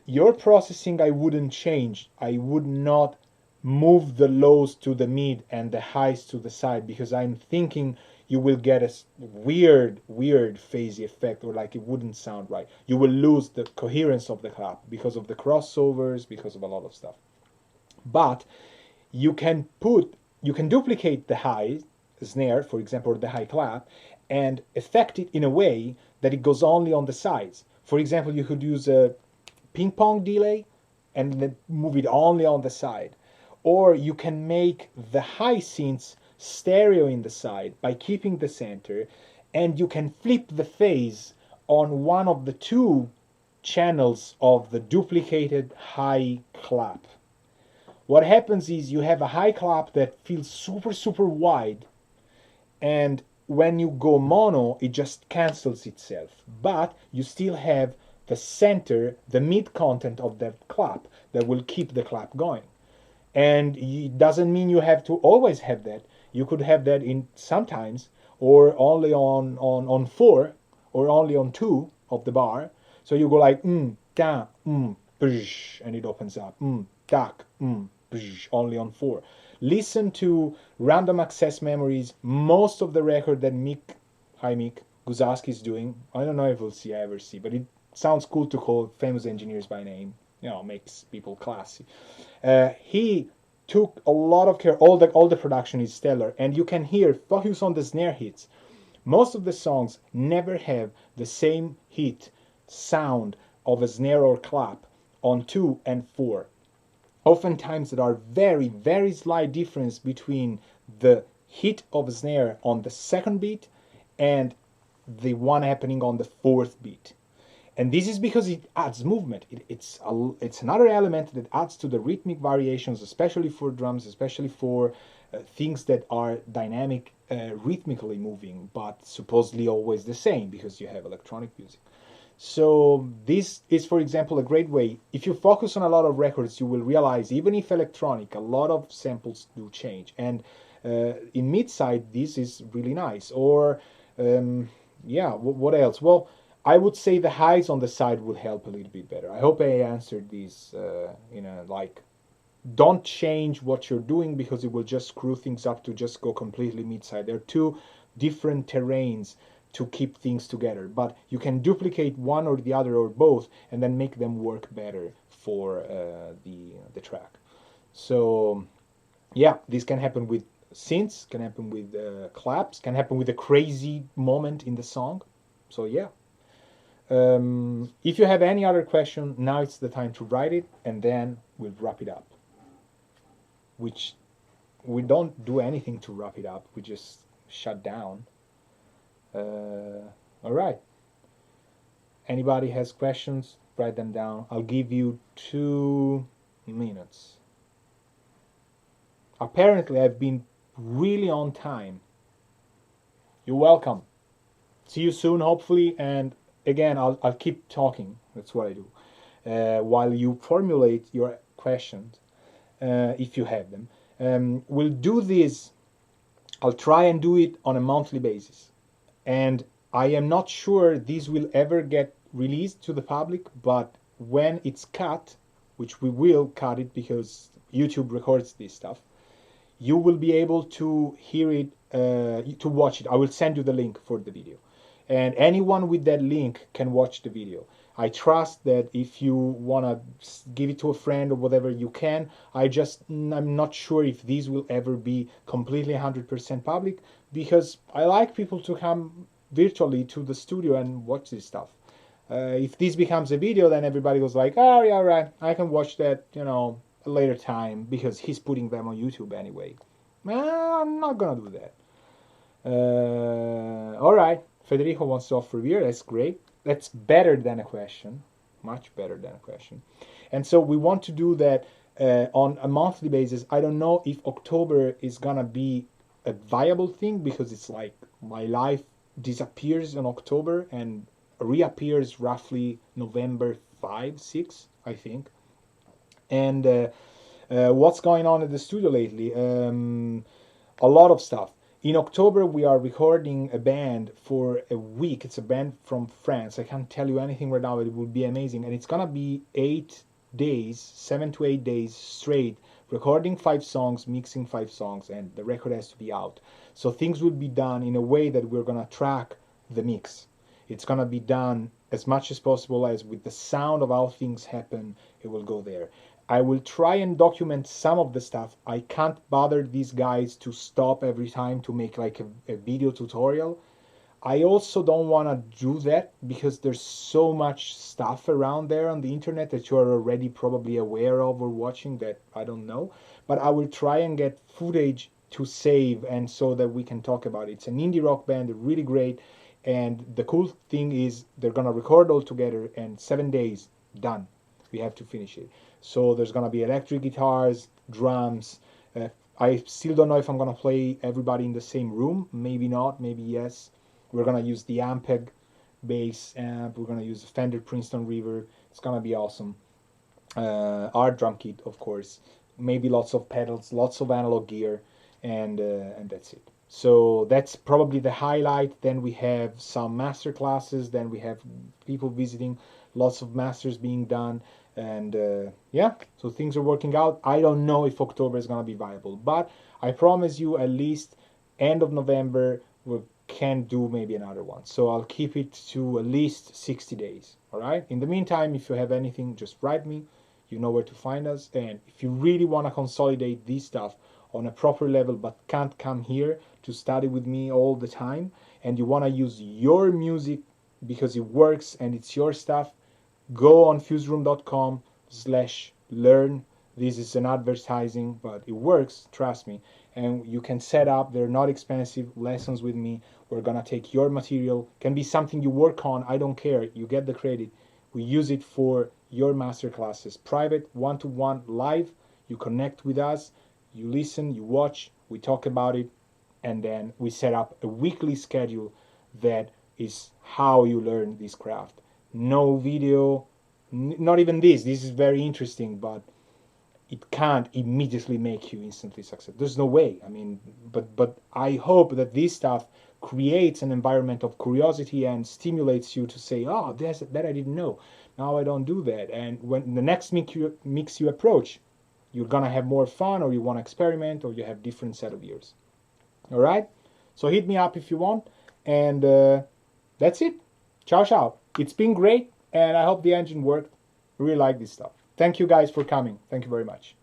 your processing, I wouldn't change. I would not move the lows to the mid and the highs to the side, because I'm thinking you will get a weird phasey effect, or like it wouldn't sound right. You will lose the coherence of the clap because of the crossovers, because of a lot of stuff. But you can duplicate the high snare, for example, or the high clap, and affect it in a way that it goes only on the sides. For example, you could use a ping pong delay and then move it only on the side. Or you can make the high synths stereo in the side by keeping the center, and you can flip the phase on one of the two channels of the duplicated high clap. What happens is you have a high clap that feels super wide, and when you go mono, it just cancels itself. But you still have the center, the mid content of that clap that will keep the clap going. And it doesn't mean you have to always have that. You could have that in sometimes, or only on 4, or only on 2 of the bar. So you go like ta, psh, and it opens up. Tak, psh, only on 4. Listen to Random Access Memories, most of the record that Mick Guzowski is doing. I don't know if we'll ever see, but it sounds cool to call famous engineers by name. You know, makes people classy. He took a lot of care. All the production is stellar, and you can hear, focus on the snare hits. Most of the songs never have the same hit sound of a snare or clap on 2 and 4. Oftentimes there are very slight difference between the hit of a snare on the second beat and the one happening on the fourth beat. And this is because it adds movement. It's another element that adds to the rhythmic variations, especially for drums, especially for things that are dynamic, rhythmically moving, but supposedly always the same because you have electronic music. So this is, for example, a great way. If you focus on a lot of records, you will realize, even if electronic, a lot of samples do change. And in mid-side, this is really nice. Or Yeah, what else? Well, I would say the highs on the side will help a little bit better. I hope I answered these, like, don't change what you're doing because it will just screw things up to just go completely mid-side. They're two different terrains to keep things together, but you can duplicate one or the other or both and then make them work better for the track. So yeah, this can happen with synths, can happen with claps, can happen with a crazy moment in the song. So yeah. If you have any other question, now it's the time to write it, and then we'll wrap it up. Which we don't do anything to wrap it up. We just shut down. All right. Anybody has questions? Write them down. I'll give you 2 minutes. Apparently, I've been really on time. You're welcome. See you soon, hopefully. And again, I'll keep talking. That's what I do. While you formulate your questions, if you have them. We'll do this. I'll try and do it on a monthly basis. And I am not sure this will ever get released to the public, but when it's cut, which we will cut it because YouTube records this stuff, you will be able to hear it, to watch it. I will send you the link for the video. And anyone with that link can watch the video. I trust that if you want to give it to a friend or whatever, you can. I'm not sure if these will ever be completely 100% public because I like people to come virtually to the studio and watch this stuff. If this becomes a video, then everybody goes like, oh yeah, right, I can watch that, a later time because he's putting them on YouTube anyway. I'm not gonna do that. All right, Federico wants to offer beer. That's great. That's better than a question, much better than a question. And so we want to do that on a monthly basis. I don't know if October is gonna be a viable thing because it's like my life disappears in October and reappears roughly November 5, 6, I think. And what's going on at the studio lately? A lot of stuff. In October, we are recording a band for a week. It's a band from France. I can't tell you anything right now, but it will be amazing. And it's gonna be 8 days, 7 to 8 days straight, recording 5 songs, mixing 5 songs, and the record has to be out. So things will be done in a way that we're gonna track the mix. It's gonna be done as much as possible as with the sound of how things happen, it will go there. I will try and document some of the stuff. I can't bother these guys to stop every time to make like a video tutorial. I also don't want to do that because there's so much stuff around there on the internet that you are already probably aware of or watching that I don't know. But I will try and get footage to save and so that we can talk about it. It's an indie rock band, they're really great. And the cool thing is they're going to record all together and 7 days, done. We have to finish it. So there's going to be electric guitars, drums. I still don't know if I'm going to play everybody in the same room. Maybe not, maybe yes. We're going to use the Ampeg bass amp. We're going to use the Fender Princeton Reverb. It's going to be awesome. Our drum kit, of course. Maybe lots of pedals, lots of analog gear, and that's it. So that's probably the highlight. Then we have some master classes. Then we have people visiting, lots of masters being done. And yeah, so things are working out. I don't know if October is going to be viable, but I promise you at least end of November we can do maybe another one. So I'll keep it to at least 60 days. All right. In the meantime, if you have anything, just write me. You know where to find us. And if you really want to consolidate this stuff on a proper level but can't come here to study with me all the time, and you want to use your music because it works and it's your stuff, go on fuseroom.com/learn. This is an advertising, but it works, trust me. And you can set up, they're not expensive, lessons with me. We're gonna take your material, can be something you work on, I don't care, you get the credit. We use it for your master classes, private, one-to-one, live. You connect with us, you listen, you watch, we talk about it, and then we set up a weekly schedule that is how you learn this craft. No video, not even this is very interesting, but it can't immediately make you instantly successful. There's no way. I mean, but I hope that this stuff creates an environment of curiosity and stimulates you to say, oh, there's that I didn't know. Now I don't do that. And when the next mix you approach, you're gonna have more fun, or you want to experiment, or you have different set of ears. All right. So hit me up if you want, and that's it. Ciao, ciao. It's been great, and I hope the engine worked. Really like this stuff. Thank you guys for coming. Thank you very much.